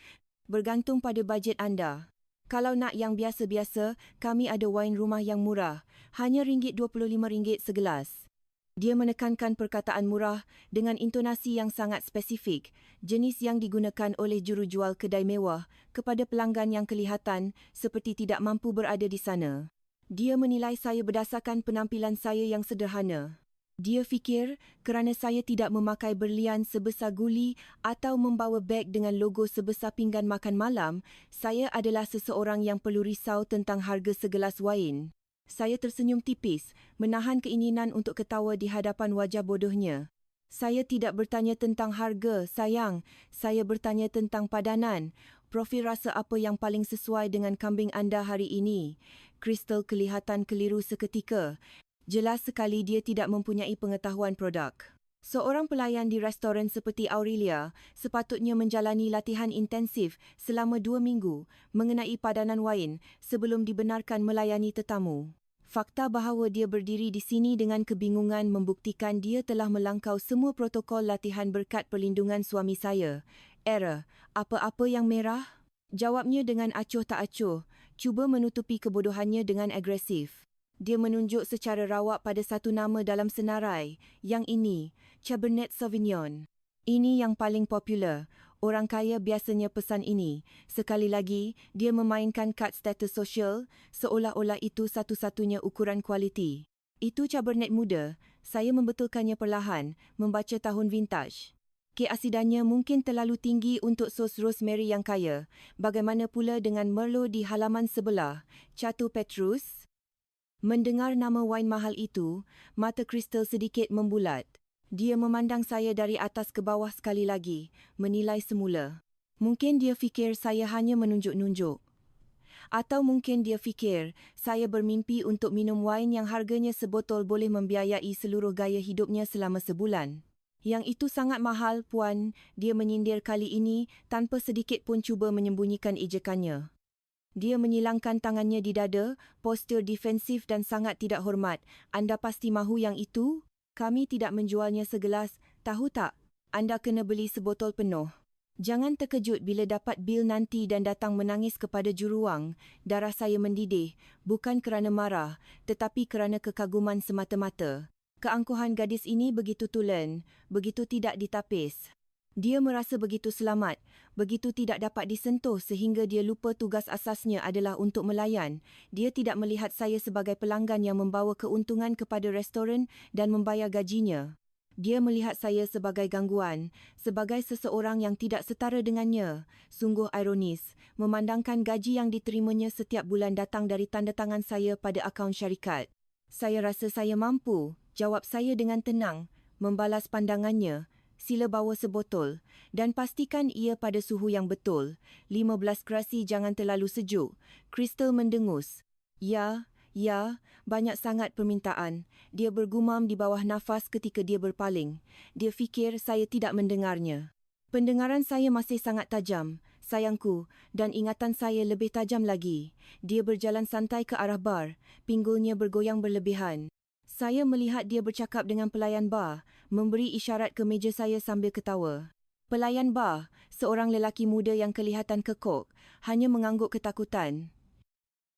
Bergantung pada bajet anda. Kalau nak yang biasa-biasa, kami ada wain rumah yang murah, hanya RM25 segelas. Dia menekankan perkataan murah dengan intonasi yang sangat spesifik, jenis yang digunakan oleh jurujual kedai mewah kepada pelanggan yang kelihatan seperti tidak mampu berada di sana. Dia menilai saya berdasarkan penampilan saya yang sederhana. Dia fikir kerana saya tidak memakai berlian sebesar guli atau membawa beg dengan logo sebesar pinggan makan malam, saya adalah seseorang yang perlu risau tentang harga segelas wain. Saya tersenyum tipis, menahan keinginan untuk ketawa di hadapan wajah bodohnya. Saya tidak bertanya tentang harga, sayang. Saya bertanya tentang padanan. Profil rasa apa yang paling sesuai dengan kambing anda hari ini? Crystal kelihatan keliru seketika. Jelas sekali dia tidak mempunyai pengetahuan produk. Seorang pelayan di restoran seperti Aurelia sepatutnya menjalani latihan intensif selama 2 minggu mengenai padanan wain sebelum dibenarkan melayani tetamu. Fakta bahawa dia berdiri di sini dengan kebingungan membuktikan dia telah melangkau semua protokol latihan berkat perlindungan suami saya. Error, apa-apa yang merah? Jawabnya dengan acuh tak acuh, cuba menutupi kebodohannya dengan agresif. Dia menunjuk secara rawak pada satu nama dalam senarai, yang ini, Cabernet Sauvignon. Ini yang paling popular. Orang kaya biasanya pesan ini. Sekali lagi, dia memainkan kad status sosial, seolah-olah itu satu-satunya ukuran kualiti. Itu Cabernet muda. Saya membetulkannya perlahan, membaca tahun vintage. Keasidannya mungkin terlalu tinggi untuk sos rosemary yang kaya. Bagaimana pula dengan Merlot di halaman sebelah, Chateau Petrus? Mendengar nama wain mahal itu, mata Crystal sedikit membulat. Dia memandang saya dari atas ke bawah sekali lagi, menilai semula. Mungkin dia fikir saya hanya menunjuk-nunjuk. Atau mungkin dia fikir saya bermimpi untuk minum wain yang harganya sebotol boleh membiayai seluruh gaya hidupnya selama sebulan. Yang itu sangat mahal, puan, dia menyindir kali ini tanpa sedikit pun cuba menyembunyikan ejekannya. Dia menyilangkan tangannya di dada, postur defensif dan sangat tidak hormat. Anda pasti mahu yang itu? Kami tidak menjualnya segelas, tahu tak? Anda kena beli sebotol penuh. Jangan terkejut bila dapat bil nanti dan datang menangis kepada juruang. Darah saya mendidih, bukan kerana marah, tetapi kerana kekaguman semata-mata. Keangkuhan gadis ini begitu tulen, begitu tidak ditapis. Dia merasa begitu selamat, begitu tidak dapat disentuh sehingga dia lupa tugas asasnya adalah untuk melayan. Dia tidak melihat saya sebagai pelanggan yang membawa keuntungan kepada restoran dan membayar gajinya. Dia melihat saya sebagai gangguan, sebagai seseorang yang tidak setara dengannya. Sungguh ironis, memandangkan gaji yang diterimanya setiap bulan datang dari tanda tangan saya pada akaun syarikat. Saya rasa saya mampu, jawab saya dengan tenang, membalas pandangannya. Sila bawa sebotol dan pastikan ia pada suhu yang betul. 15 grasi, jangan terlalu sejuk. Crystal mendengus. Ya, banyak sangat permintaan. Dia bergumam di bawah nafas ketika dia berpaling. Dia fikir saya tidak mendengarnya. Pendengaran saya masih sangat tajam, sayangku, dan ingatan saya lebih tajam lagi. Dia berjalan santai ke arah bar, pinggulnya bergoyang berlebihan. Saya melihat dia bercakap dengan pelayan bar, memberi isyarat ke meja saya sambil ketawa. Pelayan bar, seorang lelaki muda yang kelihatan kekok, hanya mengangguk ketakutan.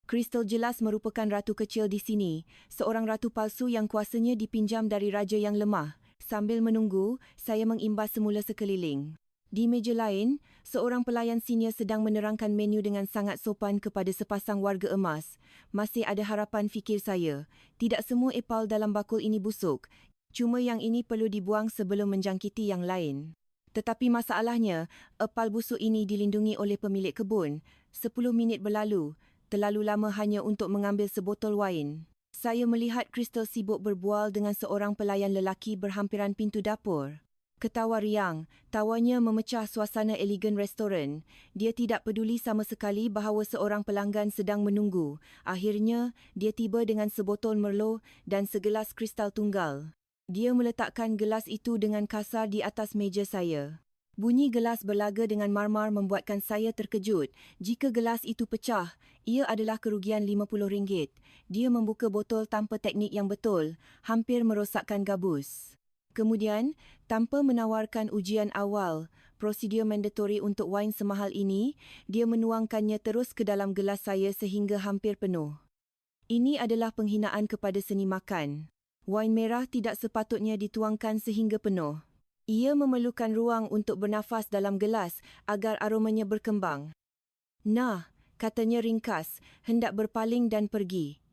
Crystal jelas merupakan ratu kecil di sini, seorang ratu palsu yang kuasanya dipinjam dari raja yang lemah. Sambil menunggu, saya mengimbas semula sekeliling. Di meja lain, seorang pelayan senior sedang menerangkan menu dengan sangat sopan kepada sepasang warga emas. Masih ada harapan, fikir saya. Tidak semua epal dalam bakul ini busuk. Cuma yang ini perlu dibuang sebelum menjangkiti yang lain. Tetapi masalahnya, epal busuk ini dilindungi oleh pemilik kebun. 10 minit berlalu, terlalu lama hanya untuk mengambil sebotol wain. Saya melihat Crystal sibuk berbual dengan seorang pelayan lelaki berhampiran pintu dapur. Ketawa riang, tawanya memecah suasana elegan restoran. Dia tidak peduli sama sekali bahawa seorang pelanggan sedang menunggu. Akhirnya, dia tiba dengan sebotol Merlot dan segelas kristal tunggal. Dia meletakkan gelas itu dengan kasar di atas meja saya. Bunyi gelas berlaga dengan marmar membuatkan saya terkejut. Jika gelas itu pecah, ia adalah kerugian RM50. Dia membuka botol tanpa teknik yang betul, hampir merosakkan gabus. Kemudian, tanpa menawarkan ujian awal, prosedur mandatori untuk wain semahal ini, dia menuangkannya terus ke dalam gelas saya sehingga hampir penuh. Ini adalah penghinaan kepada seni makan. Wain merah tidak sepatutnya dituangkan sehingga penuh. Ia memerlukan ruang untuk bernafas dalam gelas agar aromanya berkembang. Nah, katanya ringkas, hendak berpaling dan pergi.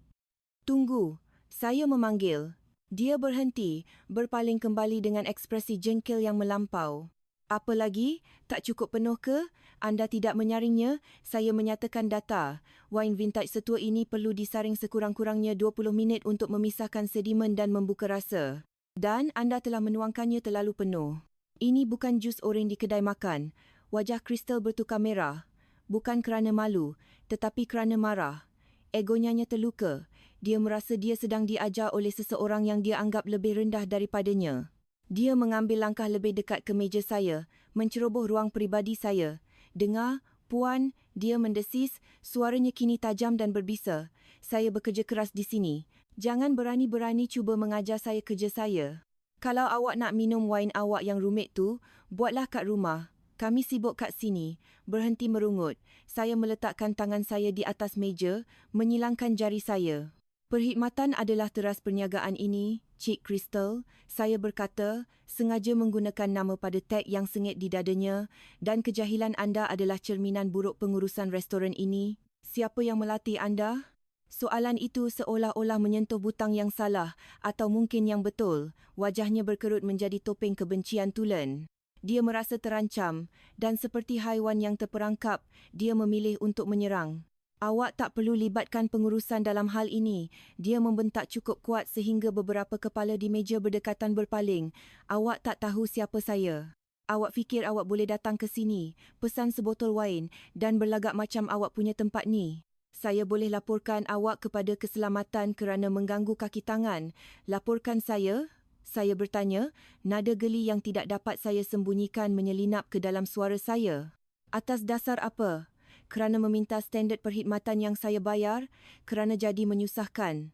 Tunggu, saya memanggil. Dia berhenti, berpaling kembali dengan ekspresi jengkel yang melampau. Apa lagi? Tak cukup penuh ke? Anda tidak menyaringnya? Saya menyatakan data. Wain vintage setua ini perlu disaring sekurang-kurangnya 20 minit untuk memisahkan sedimen dan membuka rasa. Dan anda telah menuangkannya terlalu penuh. Ini bukan jus oren di kedai makan. Wajah Crystal bertukar merah. Bukan kerana malu, tetapi kerana marah. Egonya terluka. Dia merasa dia sedang diajar oleh seseorang yang dia anggap lebih rendah daripadanya. Dia mengambil langkah lebih dekat ke meja saya, menceroboh ruang peribadi saya. Dengar, puan, dia mendesis, suaranya kini tajam dan berbisa. Saya bekerja keras di sini. Jangan berani-berani cuba mengajar saya kerja saya. Kalau awak nak minum wain awak yang rumit tu, buatlah kat rumah. Kami sibuk kat sini. Berhenti merungut. Saya meletakkan tangan saya di atas meja, menyilangkan jari saya. Perkhidmatan adalah teras perniagaan ini, Cik Crystal, saya berkata, sengaja menggunakan nama pada tag yang sengit di dadanya, dan kejahilan anda adalah cerminan buruk pengurusan restoran ini. Siapa yang melatih anda? Soalan itu seolah-olah menyentuh butang yang salah atau mungkin yang betul. Wajahnya berkerut menjadi topeng kebencian tulen. Dia merasa terancam dan seperti haiwan yang terperangkap, dia memilih untuk menyerang. Awak tak perlu libatkan pengurusan dalam hal ini. Dia membentak cukup kuat sehingga beberapa kepala di meja berdekatan berpaling. Awak tak tahu siapa saya. Awak fikir awak boleh datang ke sini, pesan sebotol wain dan berlagak macam awak punya tempat ni. Saya boleh laporkan awak kepada keselamatan kerana mengganggu kaki tangan. Laporkan saya? Saya bertanya, nada geli yang tidak dapat saya sembunyikan menyelinap ke dalam suara saya. Atas dasar apa? Kerana meminta standard perkhidmatan yang saya bayar, kerana jadi menyusahkan.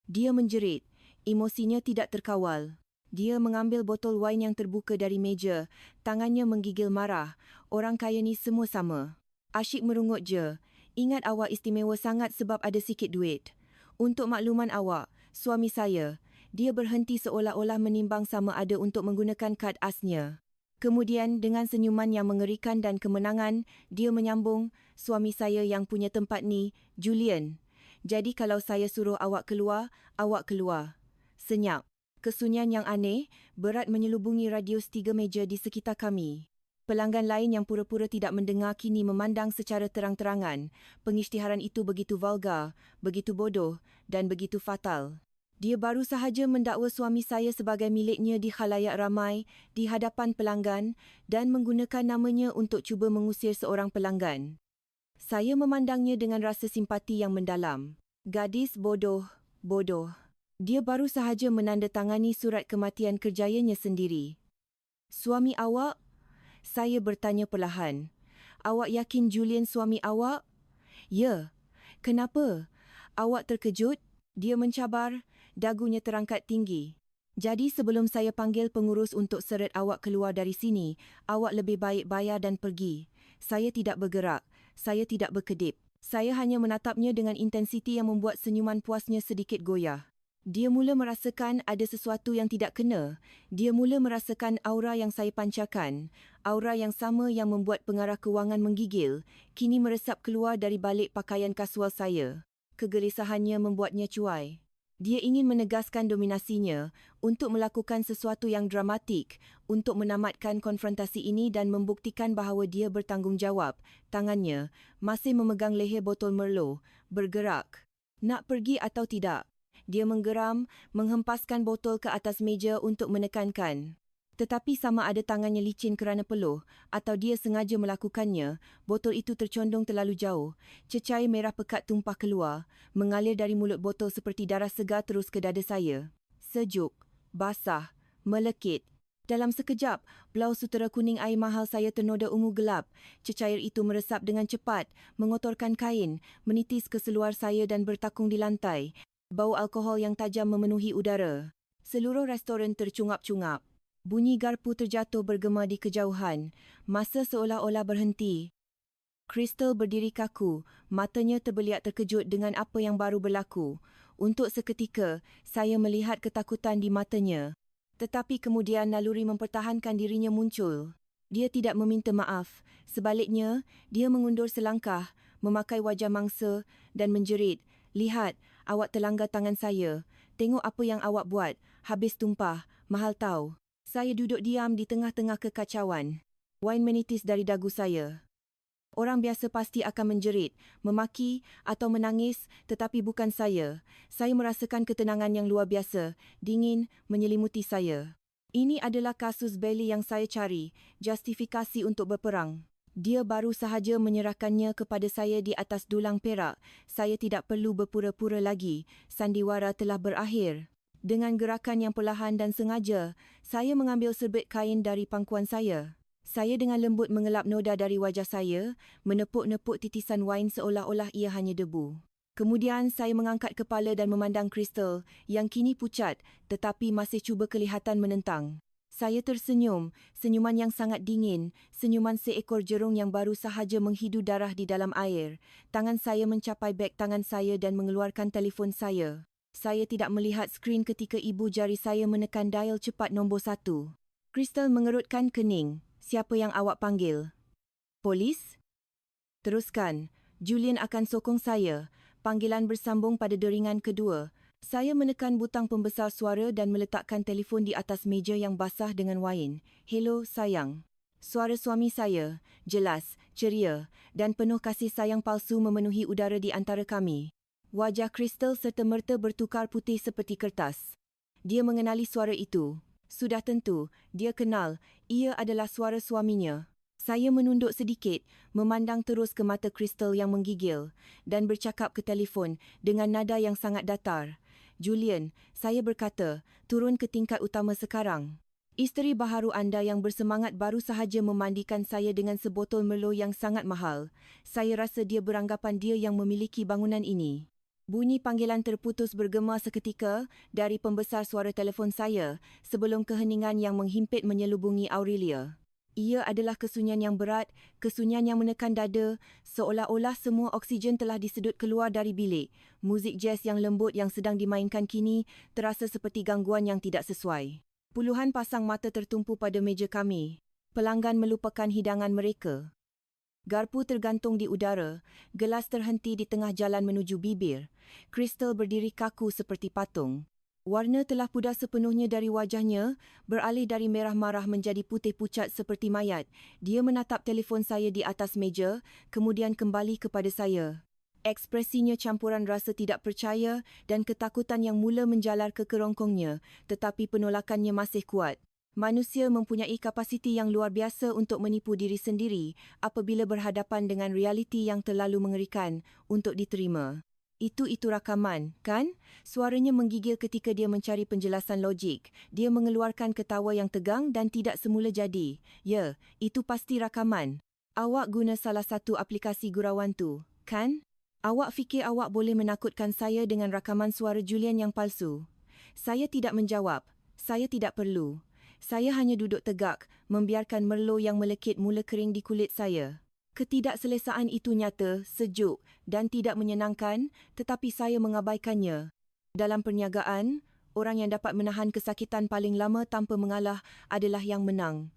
Dia menjerit. Emosinya tidak terkawal. Dia mengambil botol wain yang terbuka dari meja, tangannya menggigil marah. Orang kaya ni semua sama. Asyik merungut je. Ingat awak istimewa sangat sebab ada sikit duit. Untuk makluman awak, suami saya, dia berhenti seolah-olah menimbang sama ada untuk menggunakan kad asnya. Kemudian dengan senyuman yang mengerikan dan kemenangan, dia menyambung, suami saya yang punya tempat ni, Julian. Jadi kalau saya suruh awak keluar, awak keluar. Senyap. Kesunyian yang aneh, berat menyelubungi radius 3 meja di sekitar kami. Pelanggan lain yang pura-pura tidak mendengar kini memandang secara terang-terangan. Pengisytiharan itu begitu vulgar, begitu bodoh dan begitu fatal. Dia baru sahaja mendakwa suami saya sebagai miliknya di khalayak ramai, di hadapan pelanggan dan menggunakan namanya untuk cuba mengusir seorang pelanggan. Saya memandangnya dengan rasa simpati yang mendalam. Gadis bodoh. Dia baru sahaja menandatangani surat kematian kerjayanya sendiri. Suami awak? Saya bertanya perlahan. Awak yakin Julian suami awak? Ya. Kenapa? Awak terkejut? Dia mencabar, dagunya terangkat tinggi. Jadi sebelum saya panggil pengurus untuk seret awak keluar dari sini, awak lebih baik bayar dan pergi. Saya tidak bergerak. Saya tidak berkedip. Saya hanya menatapnya dengan intensiti yang membuat senyuman puasnya sedikit goyah. Dia mula merasakan ada sesuatu yang tidak kena. Dia mula merasakan aura yang saya pancarkan. Aura yang sama yang membuat pengarah kewangan menggigil, kini meresap keluar dari balik pakaian kasual saya. Kegelisahannya membuatnya cuai. Dia ingin menegaskan dominasinya untuk melakukan sesuatu yang dramatik, untuk menamatkan konfrontasi ini dan membuktikan bahawa dia bertanggungjawab. Tangannya masih memegang leher botol Merlot, bergerak. Nak pergi atau tidak? Dia menggeram, menghempaskan botol ke atas meja untuk menekankan. Tetapi sama ada tangannya licin kerana peluh atau dia sengaja melakukannya, botol itu tercondong terlalu jauh. Cecair merah pekat tumpah keluar, mengalir dari mulut botol seperti darah segar terus ke dada saya. Sejuk, basah, melekit. Dalam sekejap, blaus sutera kuning air mahal saya ternoda ungu gelap. Cecair itu meresap dengan cepat, mengotorkan kain, menitis ke seluar saya dan bertakung di lantai. Bau alkohol yang tajam memenuhi udara. Seluruh restoran tercungap-cungap. Bunyi garpu terjatuh bergema di kejauhan. Masa seolah-olah berhenti. Crystal berdiri kaku, matanya terbeliak terkejut dengan apa yang baru berlaku. Untuk seketika, saya melihat ketakutan di matanya. Tetapi kemudian naluri mempertahankan dirinya muncul. Dia tidak meminta maaf. Sebaliknya, dia mengundur selangkah, memakai wajah mangsa dan menjerit, "Lihat, awak terlanggar tangan saya. Tengok apa yang awak buat. Habis tumpah. Mahal tahu." Saya duduk diam di tengah-tengah kekacauan. Wain menitis dari dagu saya. Orang biasa pasti akan menjerit, memaki atau menangis, tetapi bukan saya. Saya merasakan ketenangan yang luar biasa, dingin, menyelimuti saya. Ini adalah kasus Bailey yang saya cari, justifikasi untuk berperang. Dia baru sahaja menyerahkannya kepada saya di atas dulang perak. Saya tidak perlu berpura-pura lagi. Sandiwara telah berakhir. Dengan gerakan yang perlahan dan sengaja, saya mengambil serbet kain dari pangkuan saya. Saya dengan lembut mengelap noda dari wajah saya, menepuk-nepuk titisan wain seolah-olah ia hanya debu. Kemudian saya mengangkat kepala dan memandang Crystal yang kini pucat tetapi masih cuba kelihatan menentang. Saya tersenyum, senyuman yang sangat dingin, senyuman seekor jerung yang baru sahaja menghidu darah di dalam air. Tangan saya mencapai beg tangan saya dan mengeluarkan telefon saya. Saya tidak melihat skrin ketika ibu jari saya menekan dial cepat nombor 1. Crystal mengerutkan kening. Siapa yang awak panggil? Polis? Teruskan. Julian akan sokong saya. Panggilan bersambung pada deringan kedua. Saya menekan butang pembesar suara dan meletakkan telefon di atas meja yang basah dengan wain. "Hello, sayang." Suara suami saya, jelas, ceria dan penuh kasih sayang palsu memenuhi udara di antara kami. Wajah Crystal serta-merta bertukar putih seperti kertas. Dia mengenali suara itu. Sudah tentu, dia kenal, ia adalah suara suaminya. Saya menunduk sedikit, memandang terus ke mata Crystal yang menggigil dan bercakap ke telefon dengan nada yang sangat datar. "Julian," saya berkata, "turun ke tingkat utama sekarang. Isteri baharu anda yang bersemangat baru sahaja memandikan saya dengan sebotol Merlot yang sangat mahal. Saya rasa dia beranggapan dia yang memiliki bangunan ini." Bunyi panggilan terputus bergema seketika dari pembesar suara telefon saya sebelum keheningan yang menghimpit menyelubungi Aurelia. Ia adalah kesunyian yang berat, kesunyian yang menekan dada, seolah-olah semua oksigen telah disedut keluar dari bilik. Muzik jazz yang lembut yang sedang dimainkan kini terasa seperti gangguan yang tidak sesuai. Puluhan pasang mata tertumpu pada meja kami. Pelanggan melupakan hidangan mereka. Garpu tergantung di udara, gelas terhenti di tengah jalan menuju bibir. Crystal berdiri kaku seperti patung. Warna telah pudar sepenuhnya dari wajahnya, beralih dari merah marah menjadi putih pucat seperti mayat. Dia menatap telefon saya di atas meja, kemudian kembali kepada saya. Ekspresinya campuran rasa tidak percaya dan ketakutan yang mula menjalar ke kerongkongnya, tetapi penolakannya masih kuat. Manusia mempunyai kapasiti yang luar biasa untuk menipu diri sendiri apabila berhadapan dengan realiti yang terlalu mengerikan untuk diterima. Itu rakaman, kan? Suaranya menggigil ketika dia mencari penjelasan logik. Dia mengeluarkan ketawa yang tegang dan tidak semula jadi. Ya, itu pasti rakaman. Awak guna salah satu aplikasi gurauan tu, kan? Awak fikir awak boleh menakutkan saya dengan rakaman suara Julian yang palsu? Saya tidak menjawab. Saya tidak perlu. Saya hanya duduk tegak, membiarkan merlot yang melekit mula kering di kulit saya. Ketidakselesaan itu nyata, sejuk dan tidak menyenangkan, tetapi saya mengabaikannya. Dalam perniagaan, orang yang dapat menahan kesakitan paling lama tanpa mengalah adalah yang menang.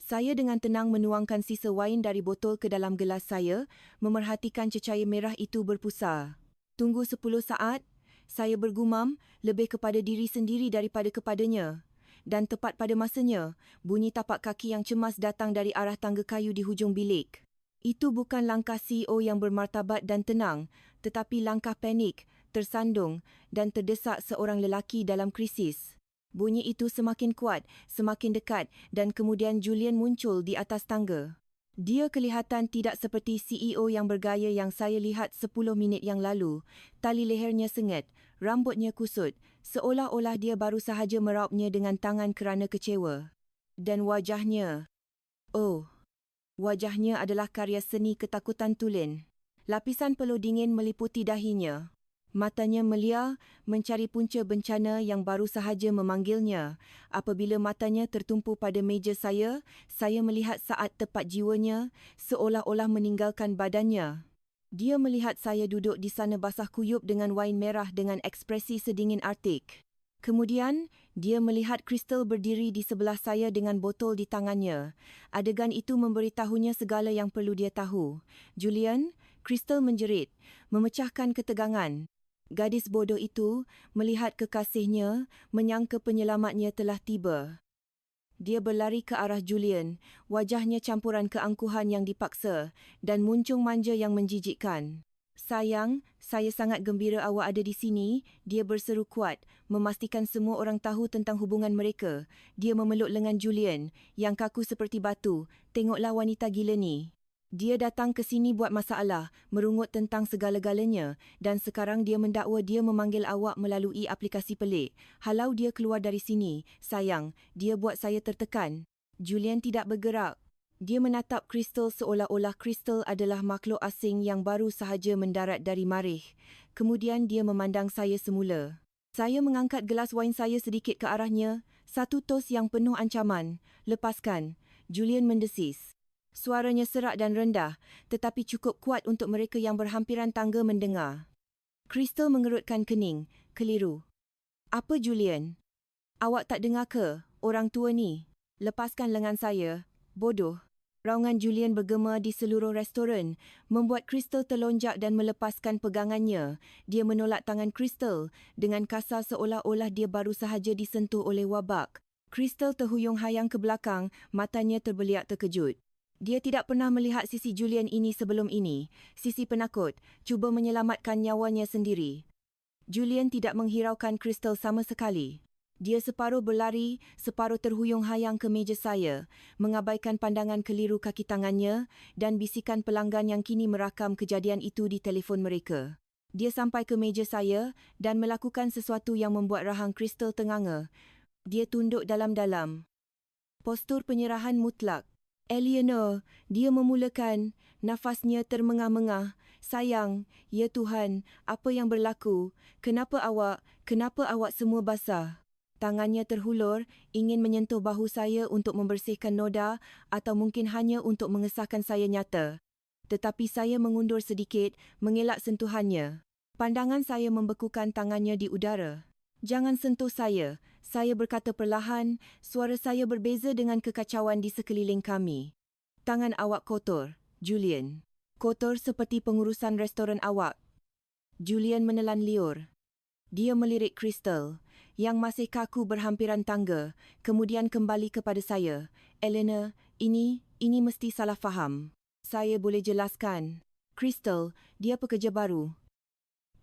Saya dengan tenang menuangkan sisa wain dari botol ke dalam gelas saya, memerhatikan cecair merah itu berpusar. Tunggu 10 saat, saya bergumam, lebih kepada diri sendiri daripada kepadanya. Dan tepat pada masanya, bunyi tapak kaki yang cemas datang dari arah tangga kayu di hujung bilik. Itu bukan langkah CEO yang bermartabat dan tenang, tetapi langkah panik, tersandung dan terdesak seorang lelaki dalam krisis. Bunyi itu semakin kuat, semakin dekat dan kemudian Julian muncul di atas tangga. Dia kelihatan tidak seperti CEO yang bergaya yang saya lihat 10 minit yang lalu. Tali lehernya sengit, rambutnya kusut, seolah-olah dia baru sahaja meraupnya dengan tangan kerana kecewa. Dan wajahnya... Oh, wajahnya adalah karya seni ketakutan tulen. Lapisan peluh dingin meliputi dahinya. Matanya melia, mencari punca bencana yang baru sahaja memanggilnya. Apabila matanya tertumpu pada meja saya melihat saat tepat jiwanya, seolah-olah meninggalkan badannya. Dia melihat saya duduk di sana basah kuyup dengan wain merah dengan ekspresi sedingin Artik. Kemudian, dia melihat Crystal berdiri di sebelah saya dengan botol di tangannya. Adegan itu memberitahunya segala yang perlu dia tahu. Julian, Crystal menjerit, memecahkan ketegangan. Gadis bodoh itu melihat kekasihnya, menyangka penyelamatnya telah tiba. Dia berlari ke arah Julian, wajahnya campuran keangkuhan yang dipaksa dan muncung manja yang menjijikkan. Sayang, saya sangat gembira awak ada di sini, dia berseru kuat, memastikan semua orang tahu tentang hubungan mereka. Dia memeluk lengan Julian, yang kaku seperti batu. Tengoklah wanita gila ni. Dia datang ke sini buat masalah, merungut tentang segala-galanya dan sekarang dia mendakwa dia memanggil awak melalui aplikasi pelik. Halau dia keluar dari sini, sayang, dia buat saya tertekan. Julian tidak bergerak. Dia menatap Crystal seolah-olah Crystal adalah makhluk asing yang baru sahaja mendarat dari Marikh. Kemudian dia memandang saya semula. Saya mengangkat gelas wain saya sedikit ke arahnya, satu tos yang penuh ancaman. Lepaskan, Julian mendesis. Suaranya serak dan rendah, tetapi cukup kuat untuk mereka yang berhampiran tangga mendengar. Crystal mengerutkan kening, keliru. Apa Julian? Awak tak dengar ke, orang tua ni? Lepaskan lengan saya, bodoh. Raungan Julian bergema di seluruh restoran, membuat Crystal terlonjak dan melepaskan pegangannya. Dia menolak tangan Crystal dengan kasar seolah-olah dia baru sahaja disentuh oleh wabak. Crystal terhuyung hayang ke belakang, matanya terbeliak terkejut. Dia tidak pernah melihat sisi Julian ini sebelum ini. Sisi penakut, cuba menyelamatkan nyawanya sendiri. Julian tidak menghiraukan Crystal sama sekali. Dia separuh berlari, separuh terhuyung hayang ke meja saya, mengabaikan pandangan keliru kaki tangannya dan bisikan pelanggan yang kini merakam kejadian itu di telefon mereka. Dia sampai ke meja saya dan melakukan sesuatu yang membuat rahang Crystal tenganga. Dia tunduk dalam-dalam. Postur penyerahan mutlak. Eleanor, dia memulakan. Nafasnya termengah-mengah. Sayang, ya Tuhan, apa yang berlaku? Kenapa awak semua basah? Tangannya terhulur, ingin menyentuh bahu saya untuk membersihkan noda atau mungkin hanya untuk mengesahkan saya nyata. Tetapi saya mengundur sedikit, mengelak sentuhannya. Pandangan saya membekukan tangannya di udara. Jangan sentuh saya berkata perlahan, suara saya berbeza dengan kekacauan di sekeliling kami. Tangan awak kotor, Julian. Kotor seperti pengurusan restoran awak. Julian menelan liur. Dia melirik Crystal, yang masih kaku berhampiran tangga, kemudian kembali kepada saya. Eleanor, ini mesti salah faham. Saya boleh jelaskan. Crystal, dia pekerja baru.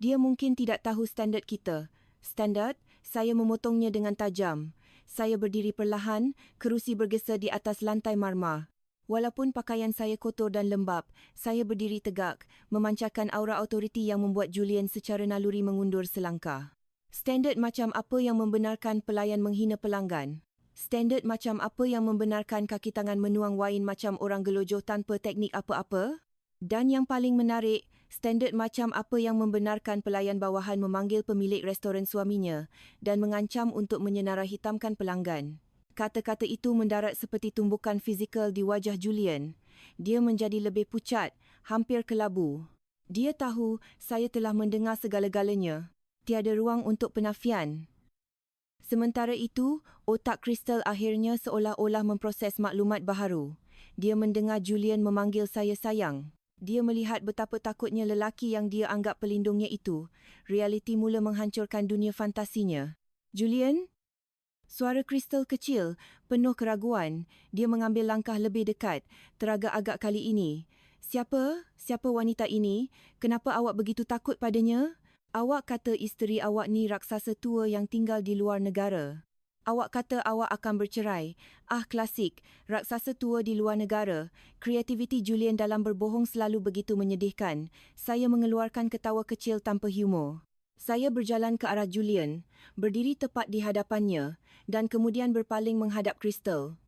Dia mungkin tidak tahu standard kita. Standard? Saya memotongnya dengan tajam. Saya berdiri perlahan, kerusi bergesa di atas lantai marmar. Walaupun pakaian saya kotor dan lembap, saya berdiri tegak, memancarkan aura autoriti yang membuat Julian secara naluri mengundur selangkah. Standard macam apa yang membenarkan pelayan menghina pelanggan? Standard macam apa yang membenarkan kaki tangan menuang wain macam orang gelojoh tanpa teknik apa-apa? Dan yang paling menarik, standard macam apa yang membenarkan pelayan bawahan memanggil pemilik restoran suaminya dan mengancam untuk menyenara hitamkan pelanggan. Kata-kata itu mendarat seperti tumbukan fizikal di wajah Julian. Dia menjadi lebih pucat, hampir kelabu. Dia tahu saya telah mendengar segala-galanya. Tiada ruang untuk penafian. Sementara itu, otak Crystal akhirnya seolah-olah memproses maklumat baharu. Dia mendengar Julian memanggil saya sayang. Dia melihat betapa takutnya lelaki yang dia anggap pelindungnya itu. Realiti mula menghancurkan dunia fantasinya. Julian? Suara Crystal kecil, penuh keraguan. Dia mengambil langkah lebih dekat, teragak-agak kali ini. Siapa wanita ini? Kenapa awak begitu takut padanya? Awak kata isteri awak ni raksasa tua yang tinggal di luar negara. Awak kata awak akan bercerai. Klasik, raksasa tua di luar negara. Kreativiti Julian dalam berbohong selalu begitu menyedihkan. Saya mengeluarkan ketawa kecil tanpa humor. Saya berjalan ke arah Julian, berdiri tepat di hadapannya dan kemudian berpaling menghadap Crystal.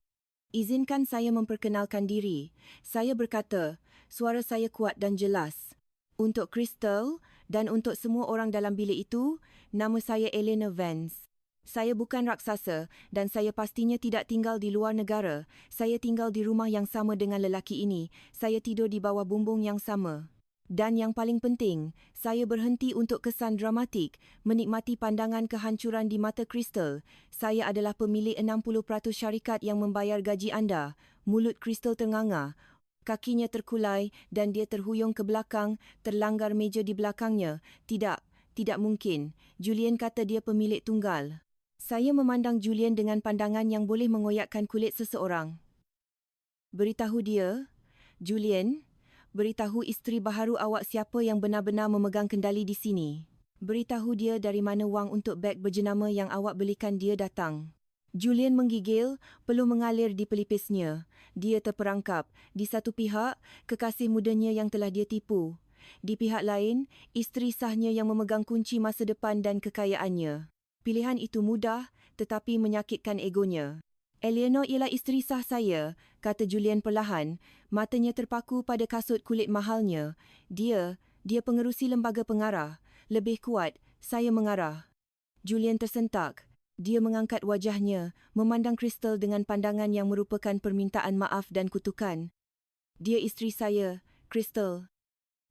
Izinkan saya memperkenalkan diri. Saya berkata, suara saya kuat dan jelas. Untuk Crystal dan untuk semua orang dalam bilik itu, nama saya Eleanor Vance. Saya bukan raksasa dan saya pastinya tidak tinggal di luar negara. Saya tinggal di rumah yang sama dengan lelaki ini. Saya tidur di bawah bumbung yang sama. Dan yang paling penting, saya berhenti untuk kesan dramatik, menikmati pandangan kehancuran di mata Crystal. Saya adalah pemilik 60% syarikat yang membayar gaji anda. Mulut Crystal ternganga. Kakinya terkulai dan dia terhuyung ke belakang, terlanggar meja di belakangnya. Tidak mungkin. Julian kata dia pemilik tunggal. Saya memandang Julian dengan pandangan yang boleh mengoyakkan kulit seseorang. Beritahu dia, Julian, beritahu isteri baharu awak siapa yang benar-benar memegang kendali di sini. Beritahu dia dari mana wang untuk beg berjenama yang awak belikan dia datang. Julian menggigil, peluh mengalir di pelipisnya. Dia terperangkap. Di satu pihak, kekasih mudanya yang telah dia tipu. Di pihak lain, isteri sahnya yang memegang kunci masa depan dan kekayaannya. Pilihan itu mudah, tetapi menyakitkan egonya. Eleanor ialah isteri sah saya, kata Julian perlahan, matanya terpaku pada kasut kulit mahalnya. Dia pengerusi lembaga pengarah. Lebih kuat, saya mengarah. Julian tersentak. Dia mengangkat wajahnya, memandang Crystal dengan pandangan yang merupakan permintaan maaf dan kutukan. Dia isteri saya, Crystal.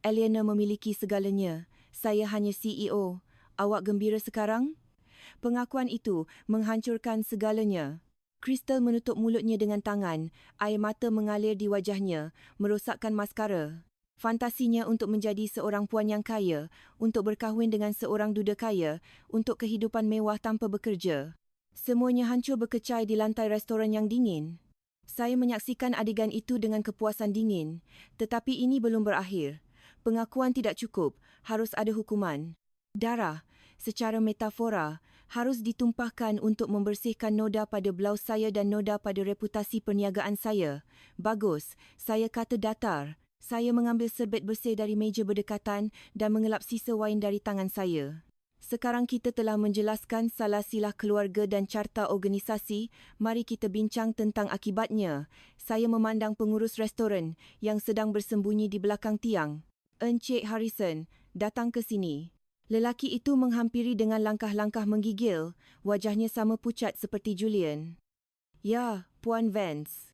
Eleanor memiliki segalanya. Saya hanya CEO. Awak gembira sekarang? Pengakuan itu menghancurkan segalanya. Crystal menutup mulutnya dengan tangan, air mata mengalir di wajahnya, merosakkan maskara. Fantasinya untuk menjadi seorang puan yang kaya, untuk berkahwin dengan seorang duda kaya, untuk kehidupan mewah tanpa bekerja. Semuanya hancur berkecai di lantai restoran yang dingin. Saya menyaksikan adegan itu dengan kepuasan dingin, tetapi ini belum berakhir. Pengakuan tidak cukup, harus ada hukuman. Darah, secara metafora, harus ditumpahkan untuk membersihkan noda pada blaus saya dan noda pada reputasi perniagaan saya. Bagus, saya kata datar. Saya mengambil serbet bersih dari meja berdekatan dan mengelap sisa wain dari tangan saya. Sekarang kita telah menjelaskan salah silah keluarga dan carta organisasi, mari kita bincang tentang akibatnya. Saya memandang pengurus restoran yang sedang bersembunyi di belakang tiang. Encik Harrison, datang ke sini. Lelaki itu menghampiri dengan langkah-langkah menggigil, wajahnya sama pucat seperti Julian. Ya, Puan Vance.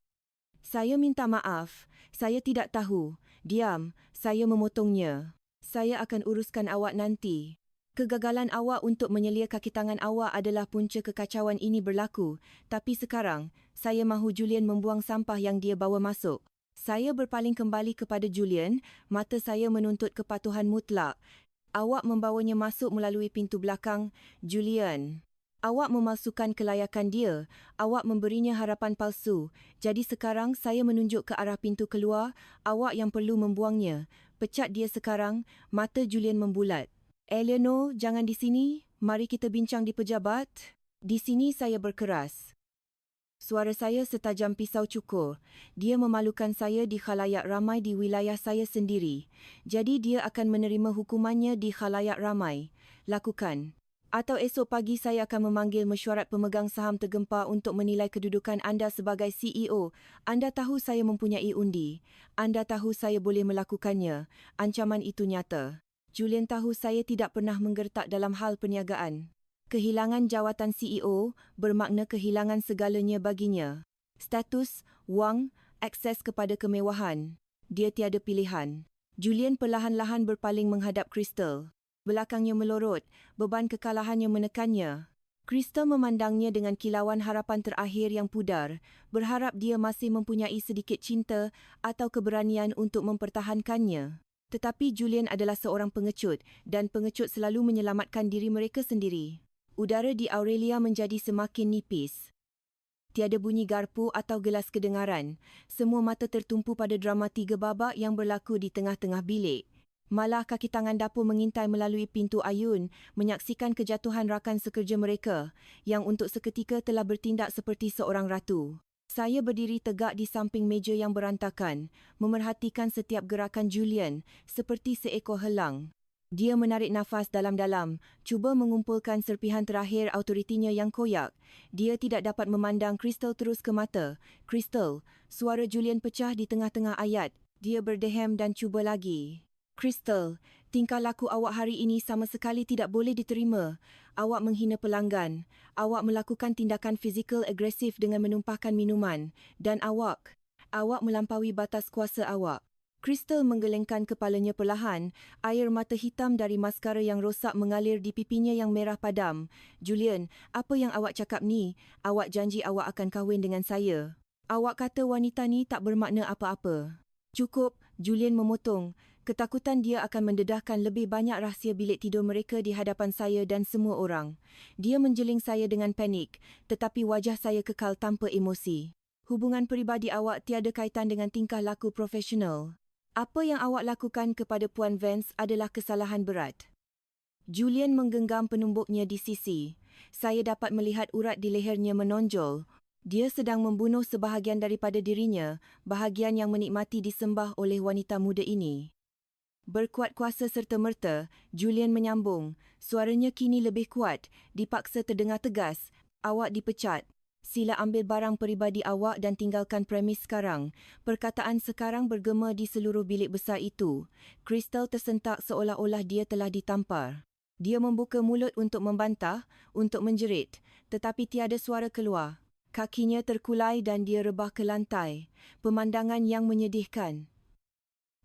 Saya minta maaf, saya tidak tahu. Diam, saya memotongnya. Saya akan uruskan awak nanti. Kegagalan awak untuk menyelia kaki tangan awak adalah punca kekacauan ini berlaku, tapi sekarang, saya mahu Julian membuang sampah yang dia bawa masuk. Saya berpaling kembali kepada Julian, mata saya menuntut kepatuhan mutlak. Awak membawanya masuk melalui pintu belakang, Julian. Awak memalsukan kelayakan dia, awak memberinya harapan palsu. Jadi sekarang saya menunjuk ke arah pintu keluar, awak yang perlu membuangnya. Pecat dia sekarang, mata Julian membulat. Eleanor, jangan di sini. Mari kita bincang di pejabat. Di sini saya berkeras. Suara saya setajam pisau cukur. Dia memalukan saya di khalayak ramai di wilayah saya sendiri. Jadi dia akan menerima hukumannya di khalayak ramai. Lakukan. Atau esok pagi saya akan memanggil mesyuarat pemegang saham tergempar untuk menilai kedudukan anda sebagai CEO. Anda tahu saya mempunyai undi. Anda tahu saya boleh melakukannya. Ancaman itu nyata. Julian tahu saya tidak pernah menggertak dalam hal perniagaan. Kehilangan jawatan CEO bermakna kehilangan segalanya baginya. Status, wang, akses kepada kemewahan. Dia tiada pilihan. Julian perlahan-lahan berpaling menghadap Crystal. Belakangnya melorot, beban kekalahannya menekannya. Crystal memandangnya dengan kilauan harapan terakhir yang pudar, berharap dia masih mempunyai sedikit cinta atau keberanian untuk mempertahankannya. Tetapi Julian adalah seorang pengecut dan pengecut selalu menyelamatkan diri mereka sendiri. Udara di Aurelia menjadi semakin nipis. Tiada bunyi garpu atau gelas kedengaran. Semua mata tertumpu pada drama 3 babak yang berlaku di tengah-tengah bilik. Malah kaki tangan dapur mengintai melalui pintu ayun, menyaksikan kejatuhan rakan sekerja mereka, yang untuk seketika telah bertindak seperti seorang ratu. Saya berdiri tegak di samping meja yang berantakan, memerhatikan setiap gerakan Julian, seperti seekor helang. Dia menarik nafas dalam-dalam, cuba mengumpulkan serpihan terakhir autoritinya yang koyak. Dia tidak dapat memandang Crystal terus ke mata. Crystal, suara Julian pecah di tengah-tengah ayat. Dia berdehem dan cuba lagi. Crystal, tingkah laku awak hari ini sama sekali tidak boleh diterima. Awak menghina pelanggan. Awak melakukan tindakan fizikal agresif dengan menumpahkan minuman. Dan awak melampaui batas kuasa awak. Crystal menggelengkan kepalanya perlahan. Air mata hitam dari maskara yang rosak mengalir di pipinya yang merah padam. Julian, apa yang awak cakap ni? Awak janji awak akan kahwin dengan saya. Awak kata wanita ni tak bermakna apa-apa. Cukup, Julian memotong. Ketakutan dia akan mendedahkan lebih banyak rahsia bilik tidur mereka di hadapan saya dan semua orang. Dia menjeling saya dengan panik, tetapi wajah saya kekal tanpa emosi. Hubungan peribadi awak tiada kaitan dengan tingkah laku profesional. Apa yang awak lakukan kepada Puan Vance adalah kesalahan berat. Julian menggenggam penumbuknya di sisi. Saya dapat melihat urat di lehernya menonjol. Dia sedang membunuh sebahagian daripada dirinya, bahagian yang menikmati disembah oleh wanita muda ini. Berkuat kuasa serta-merta, Julian menyambung. Suaranya kini lebih kuat, dipaksa terdengar tegas. Awak dipecat. Sila ambil barang peribadi awak dan tinggalkan premis sekarang. Perkataan sekarang bergema di seluruh bilik besar itu. Crystal tersentak seolah-olah dia telah ditampar. Dia membuka mulut untuk membantah, untuk menjerit, tetapi tiada suara keluar. Kakinya terkulai dan dia rebah ke lantai. Pemandangan yang menyedihkan.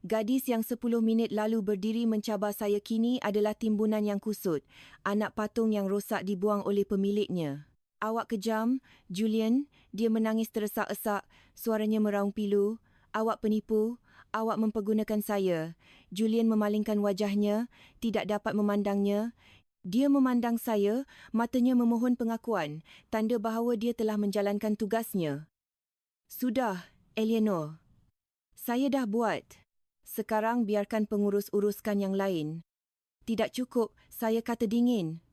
Gadis yang 10 minit lalu berdiri mencabar saya kini adalah timbunan yang kusut. Anak patung yang rosak dibuang oleh pemiliknya. Awak kejam, Julian. Dia menangis teresak-esak. Suaranya meraung pilu. Awak penipu. Awak mempergunakan saya. Julian memalingkan wajahnya, tidak dapat memandangnya. Dia memandang saya, matanya memohon pengakuan, tanda bahawa dia telah menjalankan tugasnya. Sudah, Eleanor. Saya dah buat. Sekarang biarkan pengurus uruskan yang lain. Tidak cukup, saya kata dingin.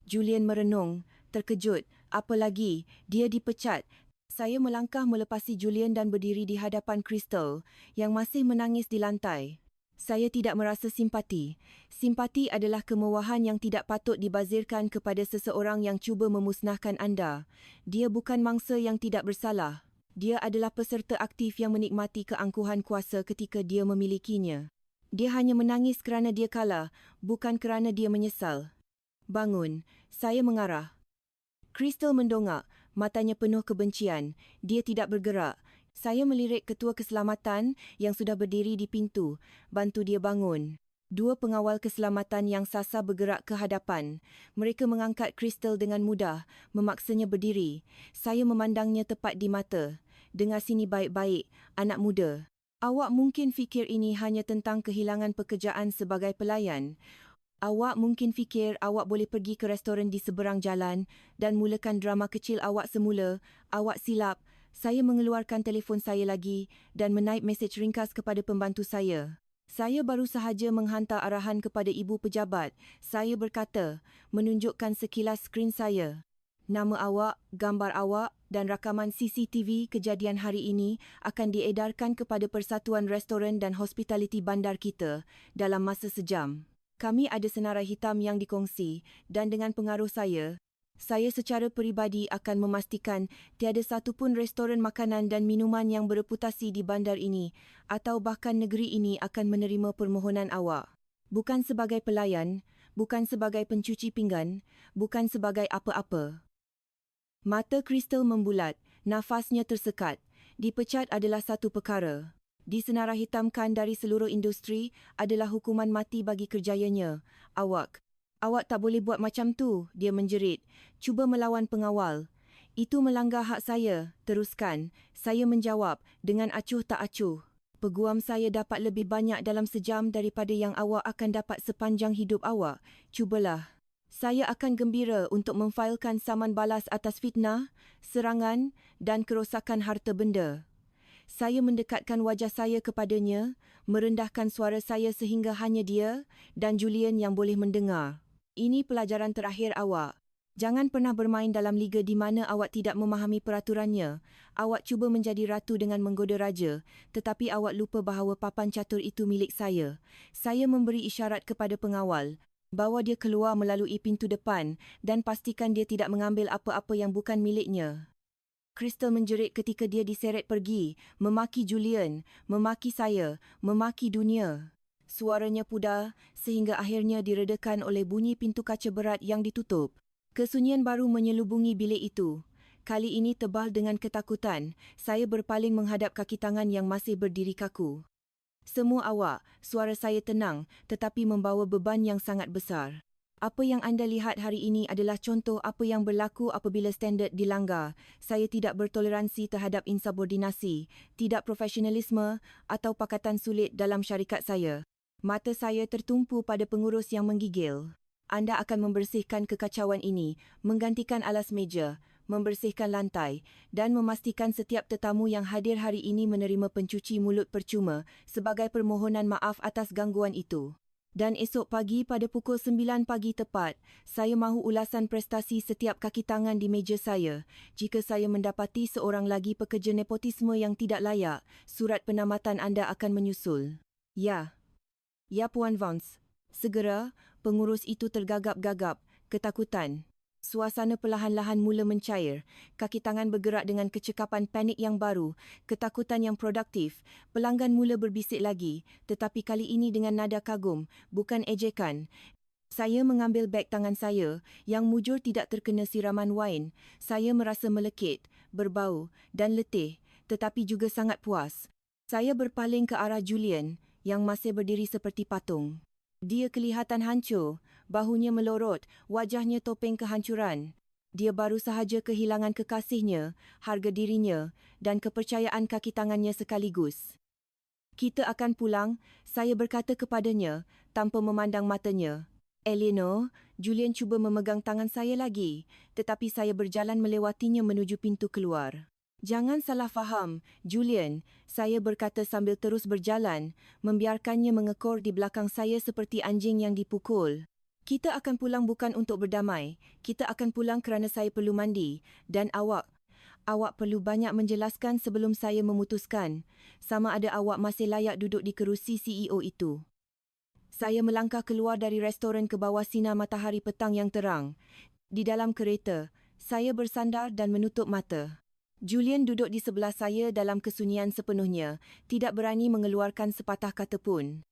Julian merenung, terkejut. Apa lagi, dia dipecat. Saya melangkah melepasi Julian dan berdiri di hadapan Crystal, yang masih menangis di lantai. Saya tidak merasa simpati. Simpati adalah kemewahan yang tidak patut dibazirkan kepada seseorang yang cuba memusnahkan anda. Dia bukan mangsa yang tidak bersalah. Dia adalah peserta aktif yang menikmati keangkuhan kuasa ketika dia memilikinya. Dia hanya menangis kerana dia kalah, bukan kerana dia menyesal. Bangun, saya mengarah. Crystal mendongak, matanya penuh kebencian. Dia tidak bergerak. Saya melirik ketua keselamatan yang sudah berdiri di pintu, bantu dia bangun. Dua pengawal keselamatan yang sasa bergerak ke hadapan. Mereka mengangkat Crystal dengan mudah, memaksanya berdiri. Saya memandangnya tepat di mata. Dengar sini baik-baik, anak muda. Awak mungkin fikir ini hanya tentang kehilangan pekerjaan sebagai pelayan. Awak mungkin fikir awak boleh pergi ke restoran di seberang jalan dan mulakan drama kecil awak semula. Awak silap. Saya mengeluarkan telefon saya lagi dan menaip mesej ringkas kepada pembantu saya. Saya baru sahaja menghantar arahan kepada ibu pejabat. Saya berkata, menunjukkan sekilas skrin saya. Nama awak, gambar awak dan rakaman CCTV kejadian hari ini akan diedarkan kepada Persatuan Restoran dan Hospitality Bandar kita dalam masa sejam. Kami ada senarai hitam yang dikongsi dan dengan pengaruh saya secara peribadi akan memastikan tiada satu pun restoran makanan dan minuman yang bereputasi di bandar ini atau bahkan negeri ini akan menerima permohonan awak. Bukan sebagai pelayan, bukan sebagai pencuci pinggan, bukan sebagai apa-apa. Mata Crystal membulat, nafasnya tersekat. Dipecat adalah satu perkara. Disenarai hitamkan dari seluruh industri adalah hukuman mati bagi kerjayanya. Awak tak boleh buat macam tu, dia menjerit. Cuba melawan pengawal. Itu melanggar hak saya, teruskan. Saya menjawab, dengan acuh tak acuh. Peguam saya dapat lebih banyak dalam sejam daripada yang awak akan dapat sepanjang hidup awak. Cubalah. Saya akan gembira untuk memfailkan saman balas atas fitnah, serangan dan kerosakan harta benda. Saya mendekatkan wajah saya kepadanya, merendahkan suara saya sehingga hanya dia dan Julian yang boleh mendengar. Ini pelajaran terakhir awak. Jangan pernah bermain dalam liga di mana awak tidak memahami peraturannya. Awak cuba menjadi ratu dengan menggoda raja, tetapi awak lupa bahawa papan catur itu milik saya. Saya memberi isyarat kepada pengawal, bawa dia keluar melalui pintu depan dan pastikan dia tidak mengambil apa-apa yang bukan miliknya. Crystal menjerit ketika dia diseret pergi, memaki Julian, memaki saya, memaki dunia. Suaranya pudar sehingga akhirnya diredakan oleh bunyi pintu kaca berat yang ditutup. Kesunyian baru menyelubungi bilik itu. Kali ini tebal dengan ketakutan. Saya berpaling menghadap kaki tangan yang masih berdiri kaku. Semua awak, suara saya tenang tetapi membawa beban yang sangat besar. Apa yang anda lihat hari ini adalah contoh apa yang berlaku apabila standard dilanggar. Saya tidak bertoleransi terhadap insubordinasi, tidak profesionalisme atau pakatan sulit dalam syarikat saya. Mata saya tertumpu pada pengurus yang menggigil. Anda akan membersihkan kekacauan ini, menggantikan alas meja, membersihkan lantai dan memastikan setiap tetamu yang hadir hari ini menerima pencuci mulut percuma sebagai permohonan maaf atas gangguan itu. Dan esok pagi pada pukul 9 pagi tepat, saya mahu ulasan prestasi setiap kaki tangan di meja saya. Jika saya mendapati seorang lagi pekerja nepotisme yang tidak layak, surat penamatan anda akan menyusul. Ya, Puan Vance. Segera, pengurus itu tergagap-gagap, ketakutan. Suasana perlahan-lahan mula mencair. Kaki tangan bergerak dengan kecekapan panik yang baru, ketakutan yang produktif. Pelanggan mula berbisik lagi, tetapi kali ini dengan nada kagum, bukan ejekan. Saya mengambil beg tangan saya, yang mujur tidak terkena siraman wain. Saya merasa melekit, berbau dan letih, tetapi juga sangat puas. Saya berpaling ke arah Julian, yang masih berdiri seperti patung. Dia kelihatan hancur, bahunya melorot, wajahnya topeng kehancuran. Dia baru sahaja kehilangan kekasihnya, harga dirinya dan kepercayaan kaki tangannya sekaligus. Kita akan pulang, saya berkata kepadanya tanpa memandang matanya. Eleanor, Julian cuba memegang tangan saya lagi, tetapi saya berjalan melewatinya menuju pintu keluar. Jangan salah faham, Julian, saya berkata sambil terus berjalan, membiarkannya mengekor di belakang saya seperti anjing yang dipukul. Kita akan pulang bukan untuk berdamai, kita akan pulang kerana saya perlu mandi, dan awak perlu banyak menjelaskan sebelum saya memutuskan, sama ada awak masih layak duduk di kerusi CEO itu. Saya melangkah keluar dari restoran ke bawah sinar matahari petang yang terang. Di dalam kereta, saya bersandar dan menutup mata. Julian duduk di sebelah saya dalam kesunyian sepenuhnya, tidak berani mengeluarkan sepatah kata pun.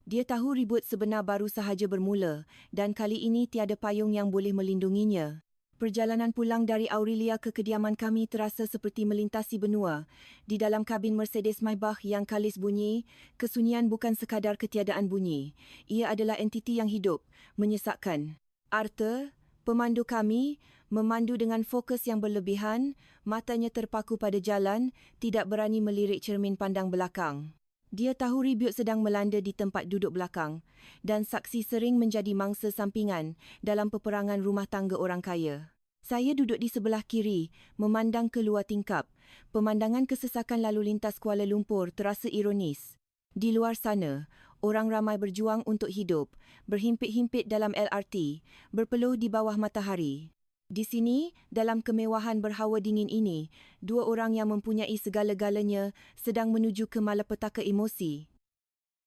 Dia tahu ribut sebenar baru sahaja bermula dan kali ini tiada payung yang boleh melindunginya. Perjalanan pulang dari Aurelia ke kediaman kami terasa seperti melintasi benua. Di dalam kabin Mercedes Maybach yang kalis bunyi, kesunyian bukan sekadar ketiadaan bunyi. Ia adalah entiti yang hidup, menyesakkan. Arthur, pemandu kami, memandu dengan fokus yang berlebihan, matanya terpaku pada jalan, tidak berani melirik cermin pandang belakang. Dia tahu ribut sedang melanda di tempat duduk belakang dan saksi sering menjadi mangsa sampingan dalam peperangan rumah tangga orang kaya. Saya duduk di sebelah kiri, memandang ke luar tingkap. Pemandangan kesesakan lalu lintas Kuala Lumpur terasa ironis. Di luar sana, orang ramai berjuang untuk hidup, berhimpit-himpit dalam LRT, berpeluh di bawah matahari. Di sini, dalam kemewahan berhawa dingin ini, dua orang yang mempunyai segala-galanya sedang menuju ke malapetaka emosi.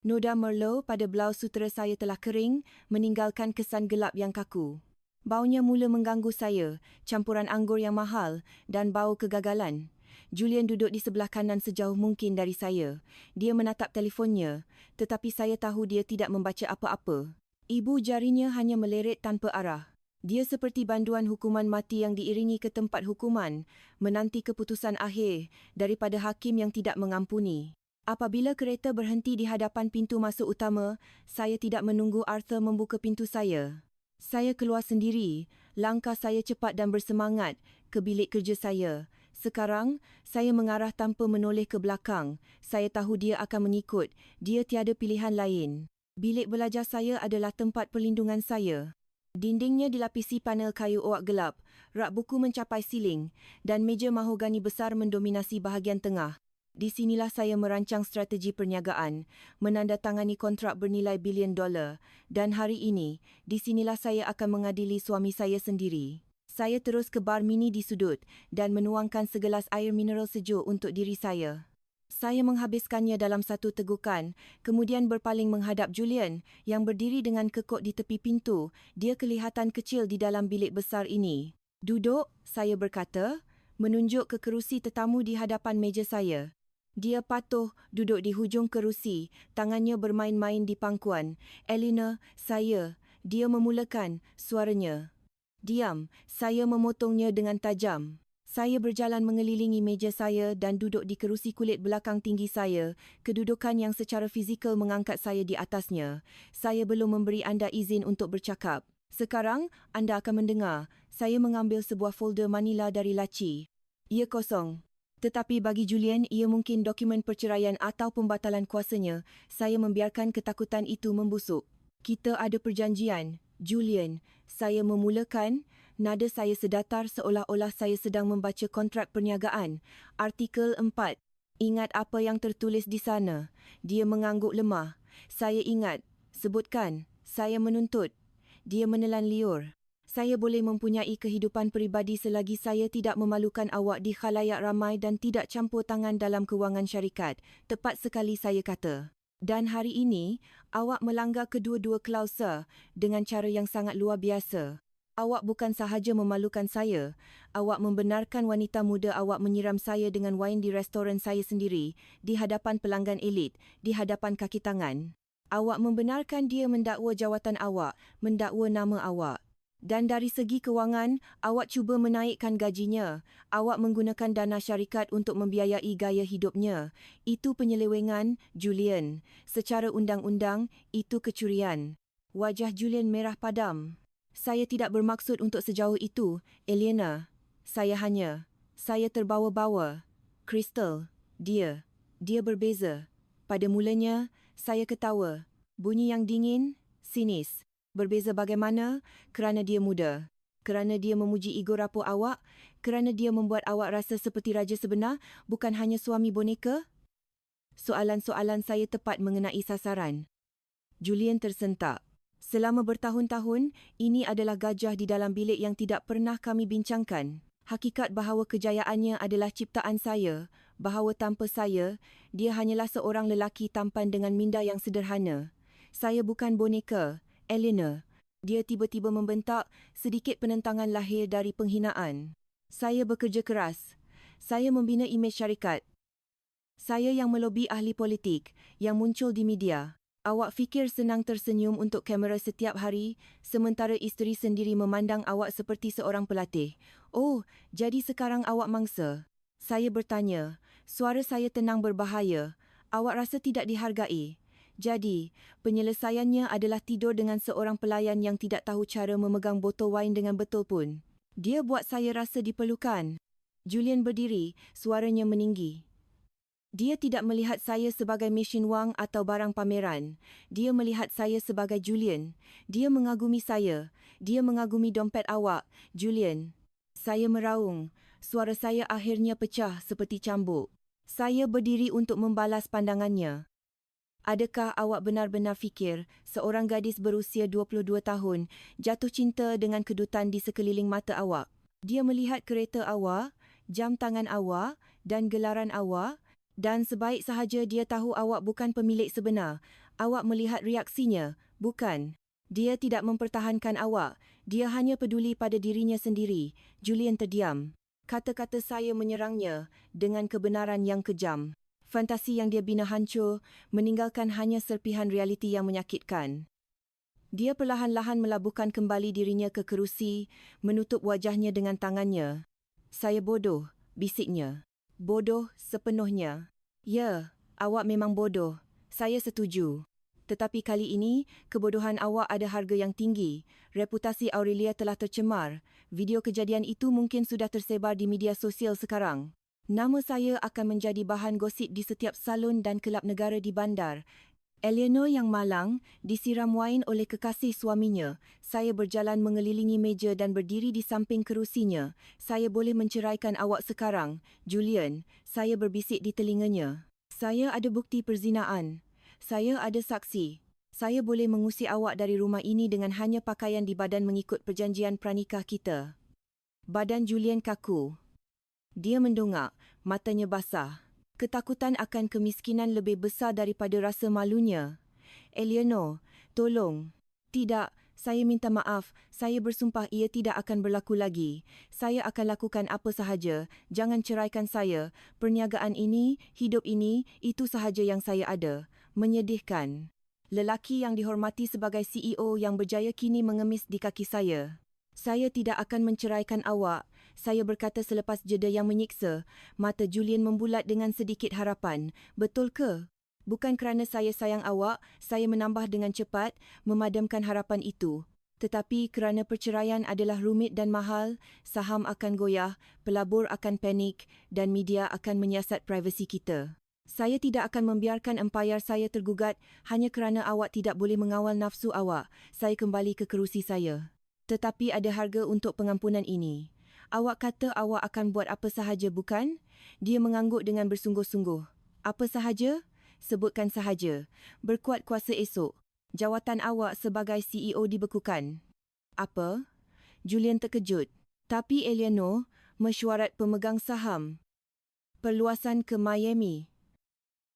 Noda Merlot pada blaus sutera saya telah kering, meninggalkan kesan gelap yang kaku. Baunya mula mengganggu saya, campuran anggur yang mahal dan bau kegagalan. Julian duduk di sebelah kanan sejauh mungkin dari saya. Dia menatap telefonnya, tetapi saya tahu dia tidak membaca apa-apa. Ibu jarinya hanya meleret tanpa arah. Dia seperti banduan hukuman mati yang diiringi ke tempat hukuman, menanti keputusan akhir daripada hakim yang tidak mengampuni. Apabila kereta berhenti di hadapan pintu masuk utama, saya tidak menunggu Arthur membuka pintu saya. Saya keluar sendiri, langkah saya cepat dan bersemangat ke bilik kerja saya. Sekarang, saya mengarah tanpa menoleh ke belakang. Saya tahu dia akan mengikut, dia tiada pilihan lain. Bilik belajar saya adalah tempat perlindungan saya. Dindingnya dilapisi panel kayu oak gelap, rak buku mencapai siling dan meja mahogani besar mendominasi bahagian tengah. Di sinilah saya merancang strategi perniagaan, menandatangani kontrak bernilai bilion dolar dan hari ini, di sinilah saya akan mengadili suami saya sendiri. Saya terus ke bar mini di sudut dan menuangkan segelas air mineral sejuk untuk diri saya. Saya menghabiskannya dalam satu tegukan, kemudian berpaling menghadap Julian yang berdiri dengan kekok di tepi pintu. Dia kelihatan kecil di dalam bilik besar ini. Duduk, saya berkata, menunjuk ke kerusi tetamu di hadapan meja saya. Dia patuh duduk di hujung kerusi, tangannya bermain-main di pangkuan. Eleanor, saya, dia memulakan suaranya. Diam, saya memotongnya dengan tajam. Saya berjalan mengelilingi meja saya dan duduk di kerusi kulit belakang tinggi saya, kedudukan yang secara fizikal mengangkat saya di atasnya. Saya belum memberi anda izin untuk bercakap. Sekarang, anda akan mendengar. Saya mengambil sebuah folder manila dari laci. Ia kosong. Tetapi bagi Julian, ia mungkin dokumen perceraian atau pembatalan kuasanya. Saya membiarkan ketakutan itu membusuk. Kita ada perjanjian, Julian. Saya memulakan. Nada saya sedatar seolah-olah saya sedang membaca kontrak perniagaan. Artikel 4. Ingat apa yang tertulis di sana. Dia mengangguk lemah. Saya ingat. Sebutkan. Saya menuntut. Dia menelan liur. Saya boleh mempunyai kehidupan peribadi selagi saya tidak memalukan awak di khalayak ramai dan tidak campur tangan dalam kewangan syarikat. Tepat sekali saya kata. Dan hari ini, awak melanggar kedua-dua klausa dengan cara yang sangat luar biasa. Awak bukan sahaja memalukan saya, awak membenarkan wanita muda awak menyiram saya dengan wain di restoran saya sendiri, di hadapan pelanggan elit, di hadapan kaki tangan. Awak membenarkan dia mendakwa jawatan awak, mendakwa nama awak. Dan dari segi kewangan, awak cuba menaikkan gajinya. Awak menggunakan dana syarikat untuk membiayai gaya hidupnya. Itu penyelewengan, Julian. Secara undang-undang, itu kecurian. Wajah Julian merah padam. Saya tidak bermaksud untuk sejauh itu, Eleanor. Saya terbawa-bawa. Crystal, dia berbeza. Pada mulanya, saya ketawa. Bunyi yang dingin, sinis. Berbeza bagaimana? Kerana dia muda. Kerana dia memuji ego rapuh awak. Kerana dia membuat awak rasa seperti raja sebenar, bukan hanya suami boneka. Soalan-soalan saya tepat mengenai sasaran. Julian tersentak. Selama bertahun-tahun, ini adalah gajah di dalam bilik yang tidak pernah kami bincangkan. Hakikat bahawa kejayaannya adalah ciptaan saya, bahawa tanpa saya, dia hanyalah seorang lelaki tampan dengan minda yang sederhana. Saya bukan boneka, Eleanor. Dia tiba-tiba membentak, sedikit penentangan lahir dari penghinaan. Saya bekerja keras. Saya membina imej syarikat. Saya yang melobi ahli politik, yang muncul di media. Awak fikir senang tersenyum untuk kamera setiap hari, sementara isteri sendiri memandang awak seperti seorang pelatih. Oh, jadi sekarang awak mangsa. Saya bertanya, suara saya tenang berbahaya. Awak rasa tidak dihargai. Jadi, penyelesaiannya adalah tidur dengan seorang pelayan yang tidak tahu cara memegang botol wain dengan betul pun. Dia buat saya rasa diperlukan. Julian berdiri, suaranya meninggi. Dia tidak melihat saya sebagai mesin wang atau barang pameran. Dia melihat saya sebagai Julian. Dia mengagumi saya. Dia mengagumi dompet awak, Julian. Saya meraung. Suara saya akhirnya pecah seperti cambuk. Saya berdiri untuk membalas pandangannya. Adakah awak benar-benar fikir seorang gadis berusia 22 tahun jatuh cinta dengan kedutan di sekeliling mata awak? Dia melihat kereta awak, jam tangan awak dan gelaran awak. Dan sebaik sahaja dia tahu awak bukan pemilik sebenar. Awak melihat reaksinya, bukan? Dia tidak mempertahankan awak. Dia hanya peduli pada dirinya sendiri. Julian terdiam. Kata-kata saya menyerangnya dengan kebenaran yang kejam. Fantasi yang dia bina hancur, meninggalkan hanya serpihan realiti yang menyakitkan. Dia perlahan-lahan melabuhkan kembali dirinya ke kerusi, menutup wajahnya dengan tangannya. Saya bodoh, bisiknya. Bodoh sepenuhnya. Ya, awak memang bodoh. Saya setuju. Tetapi kali ini, kebodohan awak ada harga yang tinggi. Reputasi Aurelia telah tercemar. Video kejadian itu mungkin sudah tersebar di media sosial sekarang. Nama saya akan menjadi bahan gosip di setiap salon dan kelab negara di bandar. Eleanor yang malang, disiram wain oleh kekasih suaminya. Saya berjalan mengelilingi meja dan berdiri di samping kerusinya. Saya boleh menceraikan awak sekarang, Julian. Saya berbisik di telinganya. Saya ada bukti perzinaan. Saya ada saksi. Saya boleh mengusir awak dari rumah ini dengan hanya pakaian di badan mengikut perjanjian pranikah kita. Badan Julian kaku. Dia mendongak, matanya basah. Ketakutan akan kemiskinan lebih besar daripada rasa malunya. Eleanor, tolong. Tidak, saya minta maaf. Saya bersumpah ia tidak akan berlaku lagi. Saya akan lakukan apa sahaja. Jangan ceraikan saya. Perniagaan ini, hidup ini, itu sahaja yang saya ada. Menyedihkan. Lelaki yang dihormati sebagai CEO yang berjaya kini mengemis di kaki saya. Saya tidak akan menceraikan awak. Saya berkata selepas jeda yang menyiksa. Mata Julian membulat dengan sedikit harapan. Betul ke? Bukan kerana saya sayang awak, saya menambah dengan cepat, memadamkan harapan itu. Tetapi kerana perceraian adalah rumit dan mahal, saham akan goyah, pelabur akan panik dan media akan menyiasat privasi kita. Saya tidak akan membiarkan empayar saya tergugat hanya kerana awak tidak boleh mengawal nafsu awak. Saya kembali ke kerusi saya. Tetapi ada harga untuk pengampunan ini. Awak kata awak akan buat apa sahaja, bukan? Dia mengangguk dengan bersungguh-sungguh. Apa sahaja? Sebutkan sahaja. Berkuat kuasa esok. Jawatan awak sebagai CEO dibekukan. Apa? Julian terkejut. Tapi Eleanor, mesyuarat pemegang saham. Perluasan ke Miami.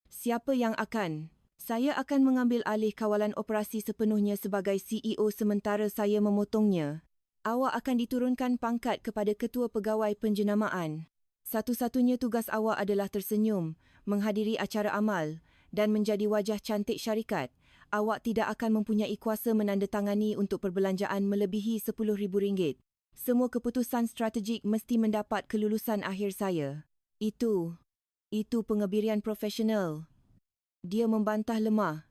Siapa yang akan? Saya akan mengambil alih kawalan operasi sepenuhnya sebagai CEO sementara saya memotongnya. Awak akan diturunkan pangkat kepada ketua pegawai penjenamaan. Satu-satunya tugas awak adalah tersenyum, menghadiri acara amal dan menjadi wajah cantik syarikat. Awak tidak akan mempunyai kuasa menandatangani untuk perbelanjaan melebihi RM10,000. Semua keputusan strategik mesti mendapat kelulusan akhir saya. Itu pengebirian profesional. Dia membantah lemah.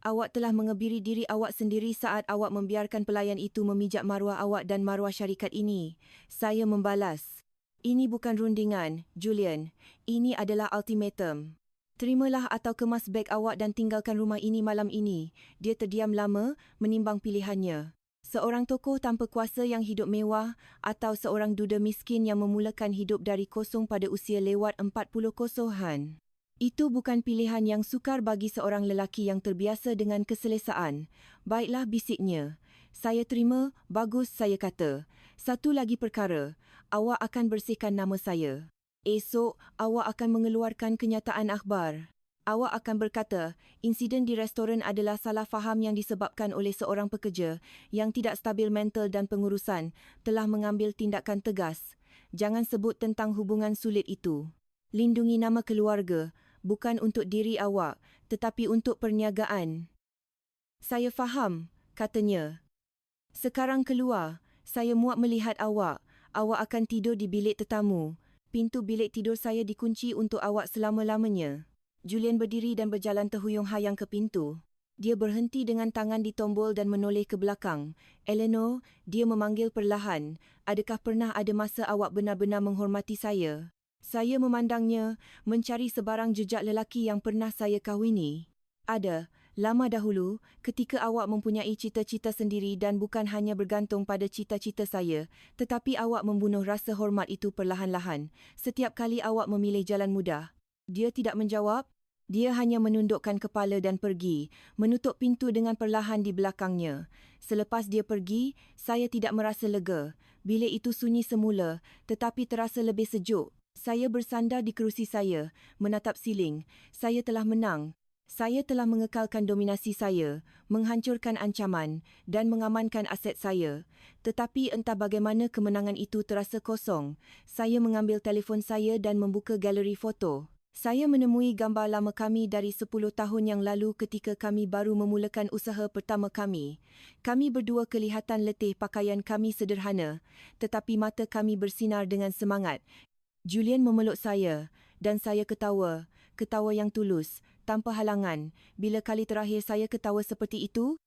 Awak telah mengebiri diri awak sendiri saat awak membiarkan pelayan itu memijak maruah awak dan maruah syarikat ini. Saya membalas. Ini bukan rundingan, Julian. Ini adalah ultimatum. Terimalah atau kemas beg awak dan tinggalkan rumah ini malam ini. Dia terdiam lama, menimbang pilihannya. Seorang tokoh tanpa kuasa yang hidup mewah atau seorang duda miskin yang memulakan hidup dari kosong pada usia lewat 40 kosohan. Itu bukan pilihan yang sukar bagi seorang lelaki yang terbiasa dengan keselesaan. Baiklah, bisiknya. Saya terima, bagus, saya kata. Satu lagi perkara, awak akan bersihkan nama saya. Esok, awak akan mengeluarkan kenyataan akhbar. Awak akan berkata, insiden di restoran adalah salah faham yang disebabkan oleh seorang pekerja yang tidak stabil mental dan pengurusan telah mengambil tindakan tegas. Jangan sebut tentang hubungan sulit itu. Lindungi nama keluarga, bukan untuk diri awak, tetapi untuk perniagaan. Saya faham, katanya. Sekarang keluar, saya muak melihat awak. Awak akan tidur di bilik tetamu. Pintu bilik tidur saya dikunci untuk awak selama-lamanya. Julian berdiri dan berjalan terhuyung-hayang ke pintu. Dia berhenti dengan tangan di tombol dan menoleh ke belakang. Eleanor, dia memanggil perlahan. Adakah pernah ada masa awak benar-benar menghormati saya? Saya memandangnya, mencari sebarang jejak lelaki yang pernah saya kahwini. Ada, lama dahulu, ketika awak mempunyai cita-cita sendiri dan bukan hanya bergantung pada cita-cita saya, tetapi awak membunuh rasa hormat itu perlahan-lahan, setiap kali awak memilih jalan mudah. Dia tidak menjawab. Dia hanya menundukkan kepala dan pergi, menutup pintu dengan perlahan di belakangnya. Selepas dia pergi, saya tidak merasa lega. Bilik itu sunyi semula, tetapi terasa lebih sejuk. Saya bersandar di kerusi saya, menatap siling. Saya telah menang. Saya telah mengekalkan dominasi saya, menghancurkan ancaman dan mengamankan aset saya. Tetapi entah bagaimana kemenangan itu terasa kosong. Saya mengambil telefon saya dan membuka galeri foto. Saya menemui gambar lama kami dari 10 tahun yang lalu ketika kami baru memulakan usaha pertama kami. Kami berdua kelihatan letih, pakaian kami sederhana, tetapi mata kami bersinar dengan semangat. Julian memeluk saya dan saya ketawa, ketawa yang tulus, tanpa halangan. Bila kali terakhir saya ketawa seperti itu?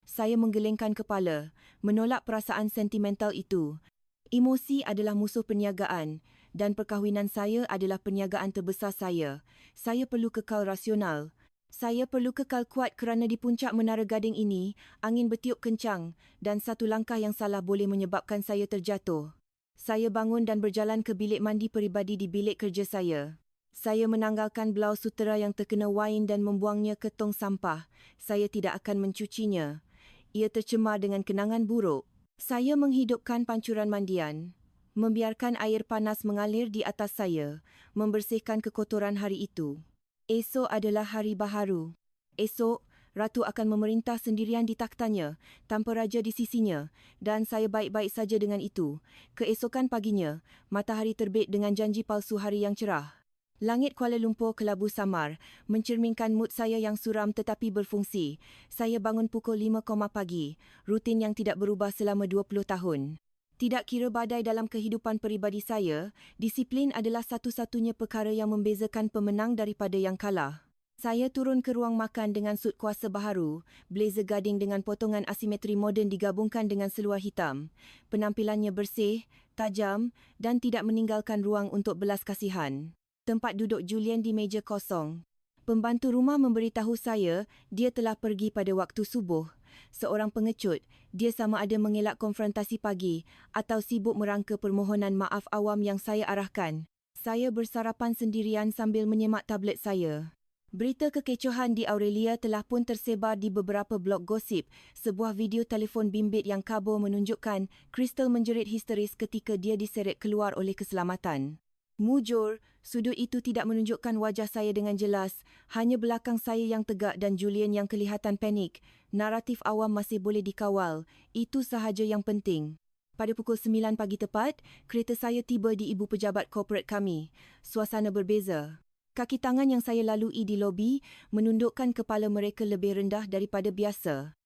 Saya menggelengkan kepala, menolak perasaan sentimental itu. Emosi adalah musuh perniagaan dan perkahwinan saya adalah perniagaan terbesar saya. Saya perlu kekal rasional. Saya perlu kekal kuat kerana di puncak menara gading ini, angin bertiup kencang dan satu langkah yang salah boleh menyebabkan saya terjatuh. Saya bangun dan berjalan ke bilik mandi peribadi di bilik kerja saya. Saya menanggalkan blaus sutera yang terkena wain dan membuangnya ke tong sampah. Saya tidak akan mencucinya. Ia tercemar dengan kenangan buruk. Saya menghidupkan pancuran mandian, membiarkan air panas mengalir di atas saya, membersihkan kekotoran hari itu. Esok adalah hari baharu. Esok, Ratu akan memerintah sendirian di takhtanya, tanpa raja di sisinya, dan saya baik-baik saja dengan itu. Keesokan paginya, matahari terbit dengan janji palsu hari yang cerah. Langit Kuala Lumpur kelabu samar, mencerminkan mood saya yang suram tetapi berfungsi. Saya bangun pukul 5 pagi, rutin yang tidak berubah selama 20 tahun. Tidak kira badai dalam kehidupan peribadi saya, disiplin adalah satu-satunya perkara yang membezakan pemenang daripada yang kalah. Saya turun ke ruang makan dengan sut kuasa baharu, blazer gading dengan potongan asimetri moden digabungkan dengan seluar hitam. Penampilannya bersih, tajam dan tidak meninggalkan ruang untuk belas kasihan. Tempat duduk Julian di meja kosong. Pembantu rumah memberitahu saya dia telah pergi pada waktu subuh. Seorang pengecut, dia sama ada mengelak konfrontasi pagi atau sibuk merangka permohonan maaf awam yang saya arahkan. Saya bersarapan sendirian sambil menyemak tablet saya. Berita kekecohan di Aurelia telah pun tersebar di beberapa blog gosip. Sebuah video telefon bimbit yang kabur menunjukkan Crystal menjerit histeris ketika dia diseret keluar oleh keselamatan. Mujur, sudut itu tidak menunjukkan wajah saya dengan jelas, hanya belakang saya yang tegak dan Julian yang kelihatan panik. Naratif awam masih boleh dikawal, itu sahaja yang penting. Pada pukul 9 pagi tepat, kereta saya tiba di ibu pejabat korporat kami. Suasana berbeza. Kaki tangan yang saya lalui di lobi menundukkan kepala mereka lebih rendah daripada biasa.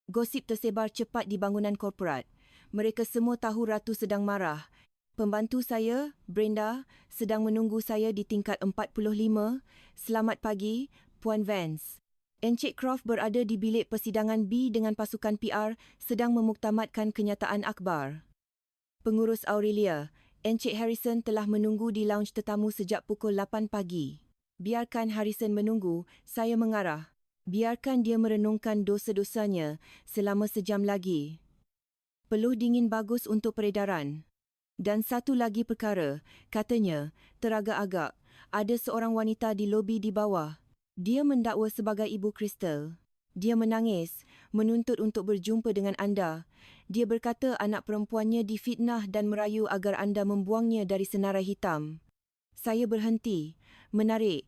Gosip tersebar cepat di bangunan korporat. Mereka semua tahu Ratu sedang marah. Pembantu saya, Brenda, sedang menunggu saya di tingkat 45. Selamat pagi, Puan Vance. Encik Croft berada di bilik persidangan B dengan pasukan PR sedang memuktamadkan kenyataan akhbar. Pengurus Aurelia, Encik Harrison telah menunggu di lounge tetamu sejak pukul 8 pagi. Biarkan Harrison menunggu, saya mengarah. Biarkan dia merenungkan dosa-dosanya selama sejam lagi. Peluh dingin bagus untuk peredaran. Dan satu lagi perkara, katanya, teragak-agak, ada seorang wanita di lobi di bawah. Dia mendakwa sebagai Ibu Crystal. Dia menangis, menuntut untuk berjumpa dengan anda. Dia berkata anak perempuannya difitnah dan merayu agar anda membuangnya dari senarai hitam. Saya berhenti, menarik.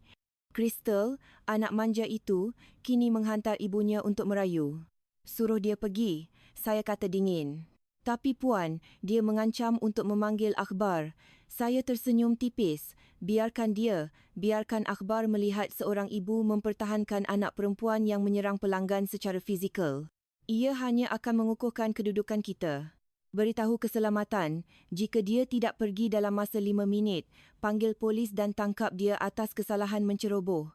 Crystal, anak manja itu, kini menghantar ibunya untuk merayu. Suruh dia pergi, saya kata dingin. Tapi puan, dia mengancam untuk memanggil akhbar. Saya tersenyum tipis. Biarkan dia, biarkan akhbar melihat seorang ibu mempertahankan anak perempuan yang menyerang pelanggan secara fizikal. Ia hanya akan mengukuhkan kedudukan kita. Beritahu keselamatan, jika dia tidak pergi dalam masa 5 minit, panggil polis dan tangkap dia atas kesalahan menceroboh.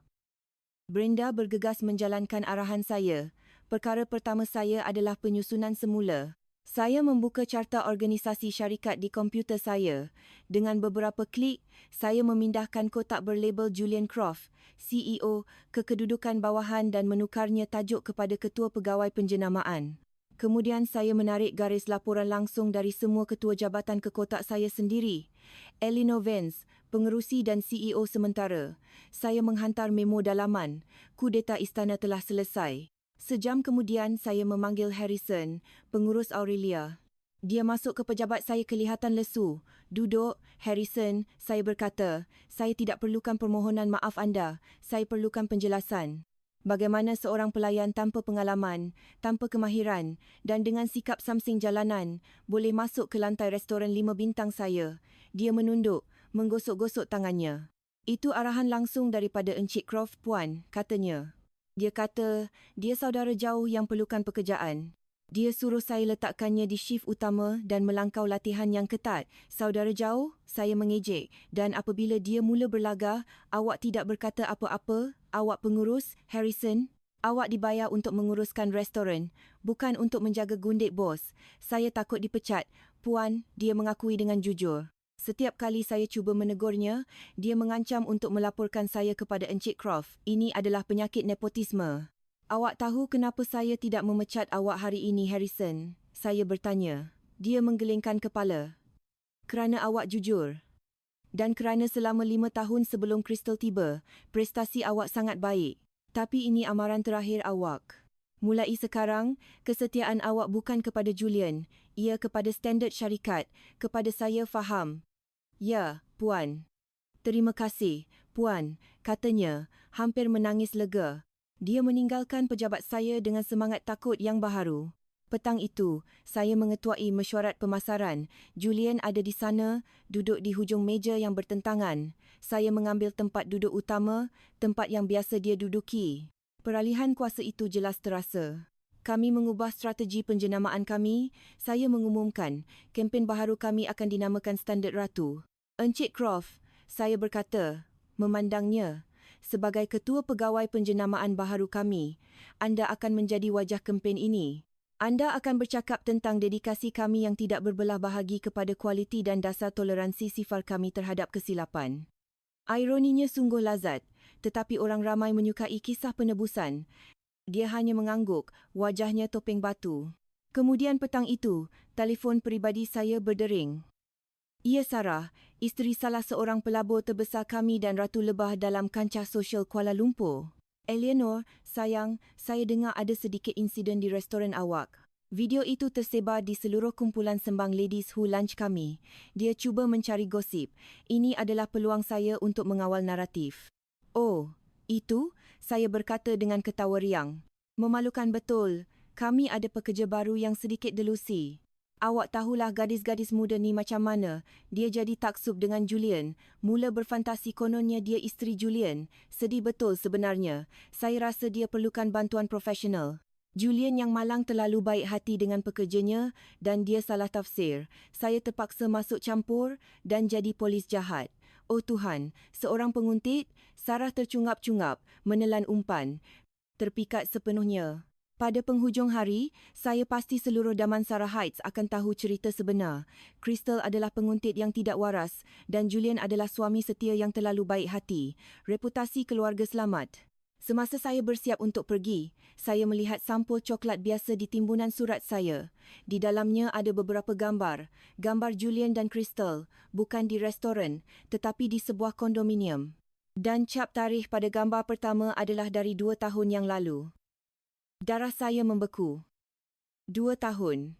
Brenda bergegas menjalankan arahan saya. Perkara pertama saya adalah penyusunan semula. Saya membuka carta organisasi syarikat di komputer saya. Dengan beberapa klik, saya memindahkan kotak berlabel Julian Croft, CEO, ke kedudukan bawahan dan menukarnya tajuk kepada Ketua Pegawai Penjenamaan. Kemudian saya menarik garis laporan langsung dari semua ketua jabatan ke kotak saya sendiri. Eleanor Vance, pengerusi dan CEO sementara. Saya menghantar memo dalaman. Kudeta istana telah selesai. Sejam kemudian saya memanggil Harrison, pengurus Aurelia. Dia masuk ke pejabat saya kelihatan lesu. Duduk, Harrison, saya berkata, saya tidak perlukan permohonan maaf anda, saya perlukan penjelasan. Bagaimana seorang pelayan tanpa pengalaman, tanpa kemahiran dan dengan sikap samsing jalanan boleh masuk ke lantai restoran 5 bintang saya? Dia menunduk, menggosok-gosok tangannya. Itu arahan langsung daripada Encik Croft, puan, katanya. Dia kata, dia saudara jauh yang perlukan pekerjaan. Dia suruh saya letakkannya di shift utama dan melangkau latihan yang ketat. Saudara jauh, saya mengejek. Dan apabila dia mula berlagak, awak tidak berkata apa-apa, awak pengurus, Harrison. Awak dibayar untuk menguruskan restoran, bukan untuk menjaga gundik bos. Saya takut dipecat. Puan, dia mengakui dengan jujur. Setiap kali saya cuba menegurnya, dia mengancam untuk melaporkan saya kepada Encik Croft. Ini adalah penyakit nepotisme. Awak tahu kenapa saya tidak memecat awak hari ini, Harrison? Saya bertanya. Dia menggelengkan kepala. Kerana awak jujur. Dan kerana selama 5 tahun sebelum Crystal tiba, prestasi awak sangat baik. Tapi ini amaran terakhir awak. Mulai sekarang, kesetiaan awak bukan kepada Julian, ia kepada standard syarikat, kepada saya, faham? Ya, puan. Terima kasih, puan, katanya, hampir menangis lega. Dia meninggalkan pejabat saya dengan semangat takut yang baharu. Petang itu, saya mengetuai mesyuarat pemasaran. Julian ada di sana, duduk di hujung meja yang bertentangan. Saya mengambil tempat duduk utama, tempat yang biasa dia duduki. Peralihan kuasa itu jelas terasa. Kami mengubah strategi penjenamaan kami. Saya mengumumkan, kempen baharu kami akan dinamakan Standard Ratu. Encik Croft, saya berkata, memandangnya, sebagai ketua pegawai penjenamaan baharu kami, anda akan menjadi wajah kempen ini. Anda akan bercakap tentang dedikasi kami yang tidak berbelah bahagi kepada kualiti dan dasar toleransi sifar kami terhadap kesilapan. Ironinya sungguh lazat, tetapi orang ramai menyukai kisah penebusan. Dia hanya mengangguk, wajahnya topeng batu. Kemudian petang itu, telefon peribadi saya berdering. Ya, Sarah, isteri salah seorang pelabur terbesar kami dan Ratu Lebah dalam kancah sosial Kuala Lumpur. Eleanor, sayang, saya dengar ada sedikit insiden di restoran awak. Video itu tersebar di seluruh kumpulan sembang Ladies Who Lunch kami. Dia cuba mencari gosip. Ini adalah peluang saya untuk mengawal naratif. Oh, itu? Saya berkata dengan ketawa riang. Memalukan betul. Kami ada pekerja baru yang sedikit delusi. Awak tahulah gadis-gadis muda ni macam mana. Dia jadi taksub dengan Julian. Mula berfantasi kononnya dia isteri Julian. Sedih betul sebenarnya. Saya rasa dia perlukan bantuan profesional. Julian yang malang terlalu baik hati dengan pekerjanya dan dia salah tafsir. Saya terpaksa masuk campur dan jadi polis jahat. Oh Tuhan, seorang penguntit, Sarah tercungap-cungap, menelan umpan. Terpikat sepenuhnya. Pada penghujung hari, saya pasti seluruh Damansara Heights akan tahu cerita sebenar. Crystal adalah penguntit yang tidak waras dan Julian adalah suami setia yang terlalu baik hati. Reputasi keluarga selamat. Semasa saya bersiap untuk pergi, saya melihat sampul coklat biasa di timbunan surat saya. Di dalamnya ada beberapa gambar. Gambar Julian dan Crystal, bukan di restoran, tetapi di sebuah kondominium. Dan cap tarikh pada gambar pertama adalah dari 2 tahun yang lalu. Darah saya membeku. 2 tahun.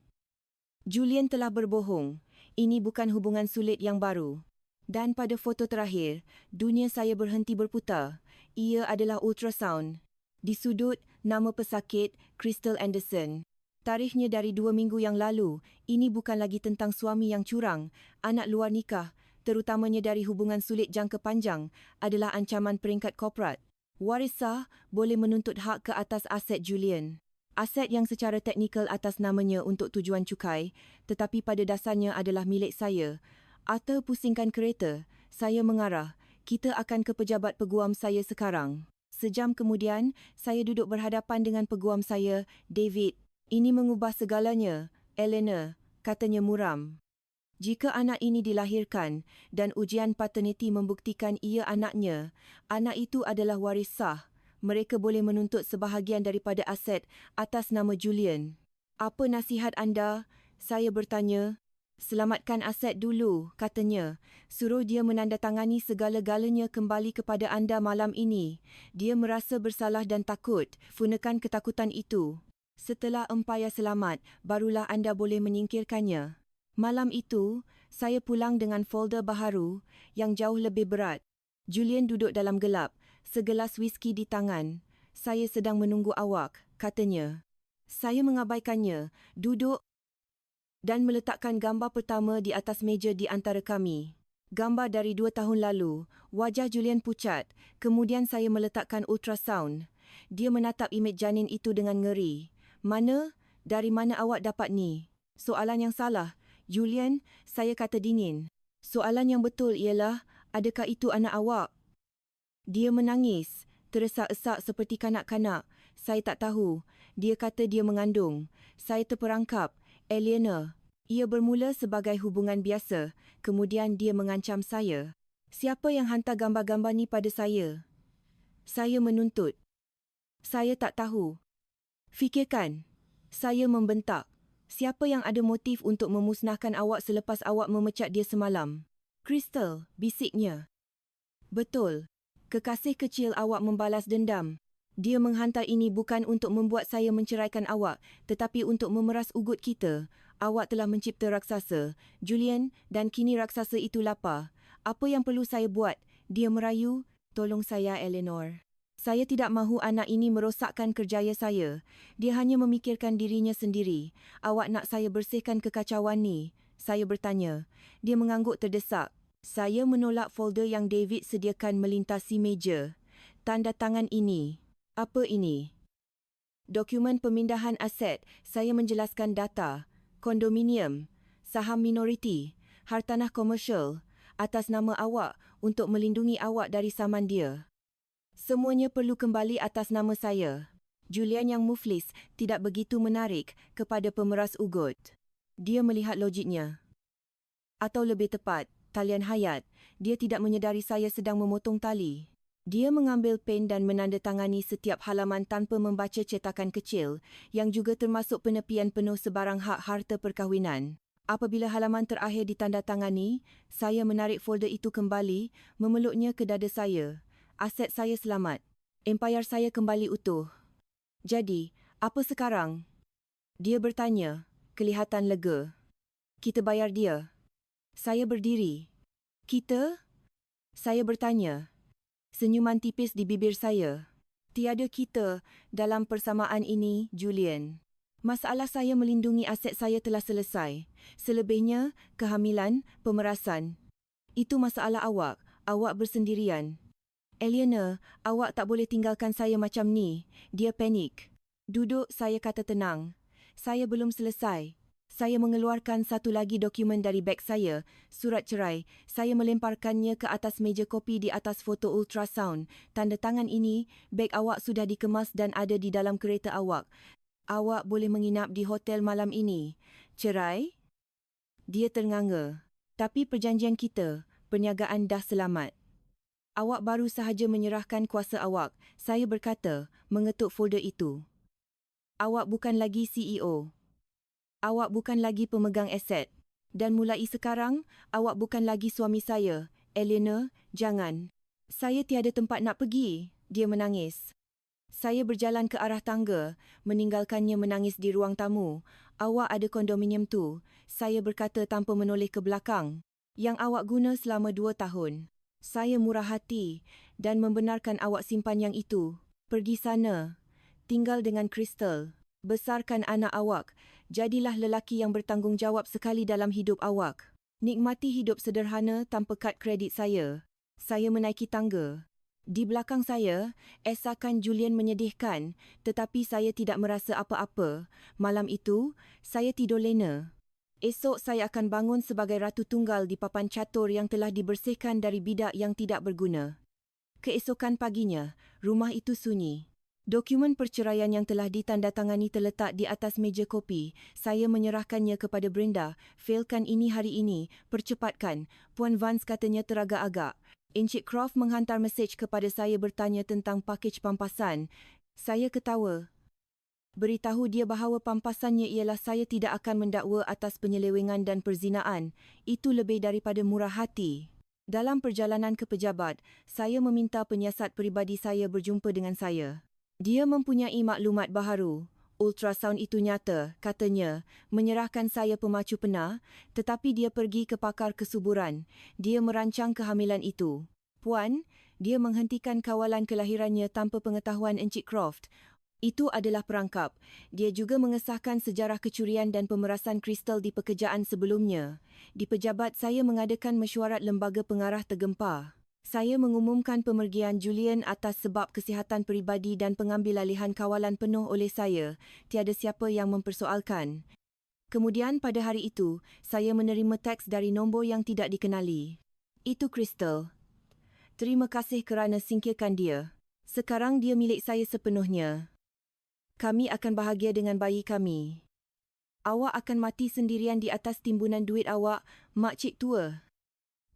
Julian telah berbohong. Ini bukan hubungan sulit yang baru. Dan pada foto terakhir, dunia saya berhenti berputar. Ia adalah ultrasound. Di sudut, nama pesakit, Crystal Anderson. Tarikhnya dari 2 minggu yang lalu. Ini bukan lagi tentang suami yang curang, anak luar nikah, terutamanya dari hubungan sulit jangka panjang, adalah ancaman peringkat korporat. Waris sah boleh menuntut hak ke atas aset Julian. Aset yang secara teknikal atas namanya untuk tujuan cukai, tetapi pada dasarnya adalah milik saya. Arthur pusingkan kereta. Saya mengarah. Kita akan ke pejabat peguam saya sekarang. Sejam kemudian, saya duduk berhadapan dengan peguam saya, David. Ini mengubah segalanya, Eleanor, katanya muram. Jika anak ini dilahirkan dan ujian paternity membuktikan ia anaknya, anak itu adalah waris sah. Mereka boleh menuntut sebahagian daripada aset atas nama Julian. Apa nasihat anda? Saya bertanya. Selamatkan aset dulu, katanya. Suruh dia menandatangani segala-galanya kembali kepada anda malam ini. Dia merasa bersalah dan takut. Funakan ketakutan itu. Setelah empayar selamat, barulah anda boleh menyingkirkannya. Malam itu, saya pulang dengan folder baharu yang jauh lebih berat. Julian duduk dalam gelap, segelas whisky di tangan. Saya sedang menunggu awak, katanya. Saya mengabaikannya, duduk dan meletakkan gambar pertama di atas meja di antara kami. Gambar dari 2 tahun lalu. Wajah Julian pucat. Kemudian saya meletakkan ultrasound. Dia menatap imej janin itu dengan ngeri. Mana? Dari mana awak dapat ni? Soalan yang salah. Julian, saya kata dingin. Soalan yang betul ialah, adakah itu anak awak? Dia menangis, teresak-esak seperti kanak-kanak. Saya tak tahu. Dia kata dia mengandung. Saya terperangkap. Eleanor. Ia bermula sebagai hubungan biasa. Kemudian dia mengancam saya. Siapa yang hantar gambar-gambar ni pada saya? Saya menuntut. Saya tak tahu. Fikirkan. Saya membentak. Siapa yang ada motif untuk memusnahkan awak selepas awak memecat dia semalam? Crystal, bisiknya. Betul. Kekasih kecil awak membalas dendam. Dia menghantar ini bukan untuk membuat saya menceraikan awak, tetapi untuk memeras ugut kita. Awak telah mencipta raksasa, Julian, dan kini raksasa itu lapar. Apa yang perlu saya buat? Dia merayu. Tolong saya, Eleanor. Saya tidak mahu anak ini merosakkan kerjaya saya. Dia hanya memikirkan dirinya sendiri. Awak nak saya bersihkan kekacauan ni? Saya bertanya. Dia mengangguk terdesak. Saya menolak folder yang David sediakan melintasi meja. Tanda tangan ini. Apa ini? Dokumen pemindahan aset. Saya menjelaskan data. Kondominium. Saham minoriti. Hartanah komersial. Atas nama awak untuk melindungi awak dari saman dia. Semuanya perlu kembali atas nama saya. Julian yang muflis tidak begitu menarik kepada pemeras ugut. Dia melihat logiknya. Atau lebih tepat, talian hayat. Dia tidak menyedari saya sedang memotong tali. Dia mengambil pen dan menandatangani setiap halaman tanpa membaca cetakan kecil yang juga termasuk penepian penuh sebarang hak harta perkahwinan. Apabila halaman terakhir ditandatangani, saya menarik folder itu kembali, memeluknya ke dada saya. Aset saya selamat. Empayar saya kembali utuh. Jadi, apa sekarang? Dia bertanya, kelihatan lega. Kita bayar dia. Saya berdiri. Kita? Saya bertanya. Senyuman tipis di bibir saya. Tiada kita dalam persamaan ini, Julian. Masalah saya melindungi aset saya telah selesai. Selebihnya, kehamilan, pemerasan. Itu masalah awak. Awak bersendirian. Eleanor, awak tak boleh tinggalkan saya macam ni. Dia panik. Duduk, saya kata tenang. Saya belum selesai. Saya mengeluarkan satu lagi dokumen dari beg saya, surat cerai. Saya melemparkannya ke atas meja kopi di atas foto ultrasound. Tanda tangan ini, beg awak sudah dikemas dan ada di dalam kereta awak. Awak boleh menginap di hotel malam ini. Cerai? Dia ternganga. Tapi perjanjian kita, perniagaan dah selamat. Awak baru sahaja menyerahkan kuasa awak, saya berkata, mengetuk folder itu. Awak bukan lagi CEO. Awak bukan lagi pemegang aset. Dan mulai sekarang, awak bukan lagi suami saya. Eleanor, jangan. Saya tiada tempat nak pergi. Dia menangis. Saya berjalan ke arah tangga, meninggalkannya menangis di ruang tamu. Awak ada kondominium tu. Saya berkata tanpa menoleh ke belakang. Yang awak guna selama 2 tahun. Saya murah hati dan membenarkan awak simpan yang itu. Pergi sana. Tinggal dengan Crystal. Besarkan anak awak. Jadilah lelaki yang bertanggungjawab sekali dalam hidup awak. Nikmati hidup sederhana tanpa kad kredit saya. Saya menaiki tangga. Di belakang saya, esakan Julian menyedihkan, tetapi saya tidak merasa apa-apa. Malam itu, saya tidur lena. Esok saya akan bangun sebagai ratu tunggal di papan catur yang telah dibersihkan dari bidak yang tidak berguna. Keesokan paginya, rumah itu sunyi. Dokumen perceraian yang telah ditandatangani terletak di atas meja kopi. Saya menyerahkannya kepada Brenda. Failkan ini hari ini. Percepatkan. Puan Vance katanya teragak-agak. Encik Croft menghantar mesej kepada saya bertanya tentang pakej pampasan. Saya ketawa. Beritahu dia bahawa pampasannya ialah saya tidak akan mendakwa atas penyelewengan dan perzinaan. Itu lebih daripada murah hati. Dalam perjalanan ke pejabat, saya meminta penyiasat peribadi saya berjumpa dengan saya. Dia mempunyai maklumat baharu. Ultrasound itu nyata, katanya, menyerahkan saya pemacu pena, tetapi dia pergi ke pakar kesuburan. Dia merancang kehamilan itu. Puan, dia menghentikan kawalan kelahirannya tanpa pengetahuan Encik Croft. Itu adalah perangkap. Dia juga mengesahkan sejarah kecurian dan pemerasan kristal di pekerjaan sebelumnya. Di pejabat saya mengadakan mesyuarat lembaga pengarah tergempar. Saya mengumumkan pemergian Julian atas sebab kesihatan peribadi dan pengambilalihan kawalan penuh oleh saya. Tiada siapa yang mempersoalkan. Kemudian pada hari itu, saya menerima teks dari nombor yang tidak dikenali. Itu Crystal. Terima kasih kerana singkirkan dia. Sekarang dia milik saya sepenuhnya. Kami akan bahagia dengan bayi kami. Awak akan mati sendirian di atas timbunan duit awak, makcik tua.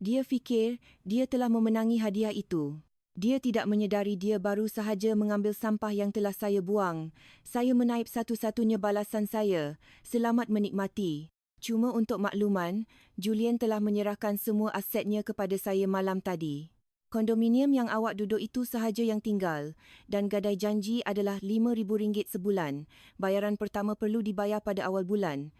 Dia fikir dia telah memenangi hadiah itu. Dia tidak menyedari dia baru sahaja mengambil sampah yang telah saya buang. Saya menaip satu-satunya balasan saya. Selamat menikmati. Cuma untuk makluman, Julian telah menyerahkan semua asetnya kepada saya malam tadi. Kondominium yang awak duduk itu sahaja yang tinggal dan gadai janji adalah RM5,000 sebulan. Bayaran pertama perlu dibayar pada awal bulan.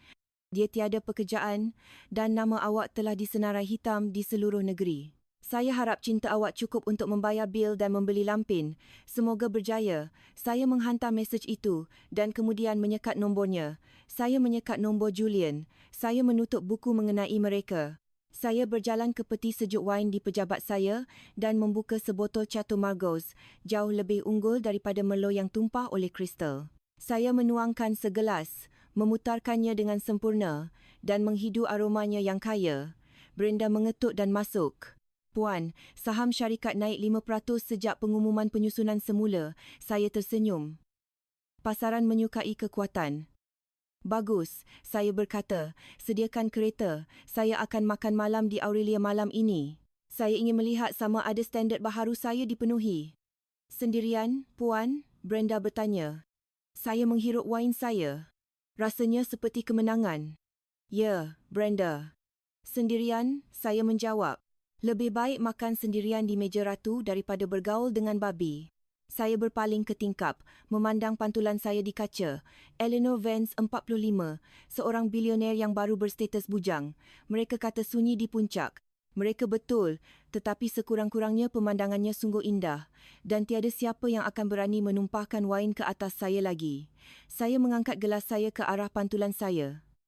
Dia tiada pekerjaan dan nama awak telah disenarai hitam di seluruh negeri. Saya harap cinta awak cukup untuk membayar bil dan membeli lampin. Semoga berjaya. Saya menghantar mesej itu dan kemudian menyekat nombornya. Saya menyekat nombor Julian. Saya menutup buku mengenai mereka. Saya berjalan ke peti sejuk wain di pejabat saya dan membuka sebotol Chateau Margaux, jauh lebih unggul daripada Merlot yang tumpah oleh Crystal. Saya menuangkan segelas, memutarkannya dengan sempurna dan menghidu aromanya yang kaya. Brenda mengetuk dan masuk. Puan, saham syarikat naik 5% sejak pengumuman penyusunan semula. Saya tersenyum. Pasaran menyukai kekuatan. Bagus, saya berkata. Sediakan kereta. Saya akan makan malam di Aurelia malam ini. Saya ingin melihat sama ada standard baharu saya dipenuhi. Sendirian, Puan? Brenda bertanya. Saya menghirup wain saya. Rasanya seperti kemenangan. Ya, Brenda. Sendirian, saya menjawab. Lebih baik makan sendirian di meja ratu daripada bergaul dengan babi. Saya berpaling ke tingkap, memandang pantulan saya di kaca. Eleanor Vance, 45, seorang bilioner yang baru berstatus bujang. Mereka kata sunyi di puncak. Mereka betul, tetapi sekurang-kurangnya pemandangannya sungguh indah. Dan tiada siapa yang akan berani menumpahkan wain ke atas saya lagi. Saya mengangkat gelas saya ke arah pantulan saya.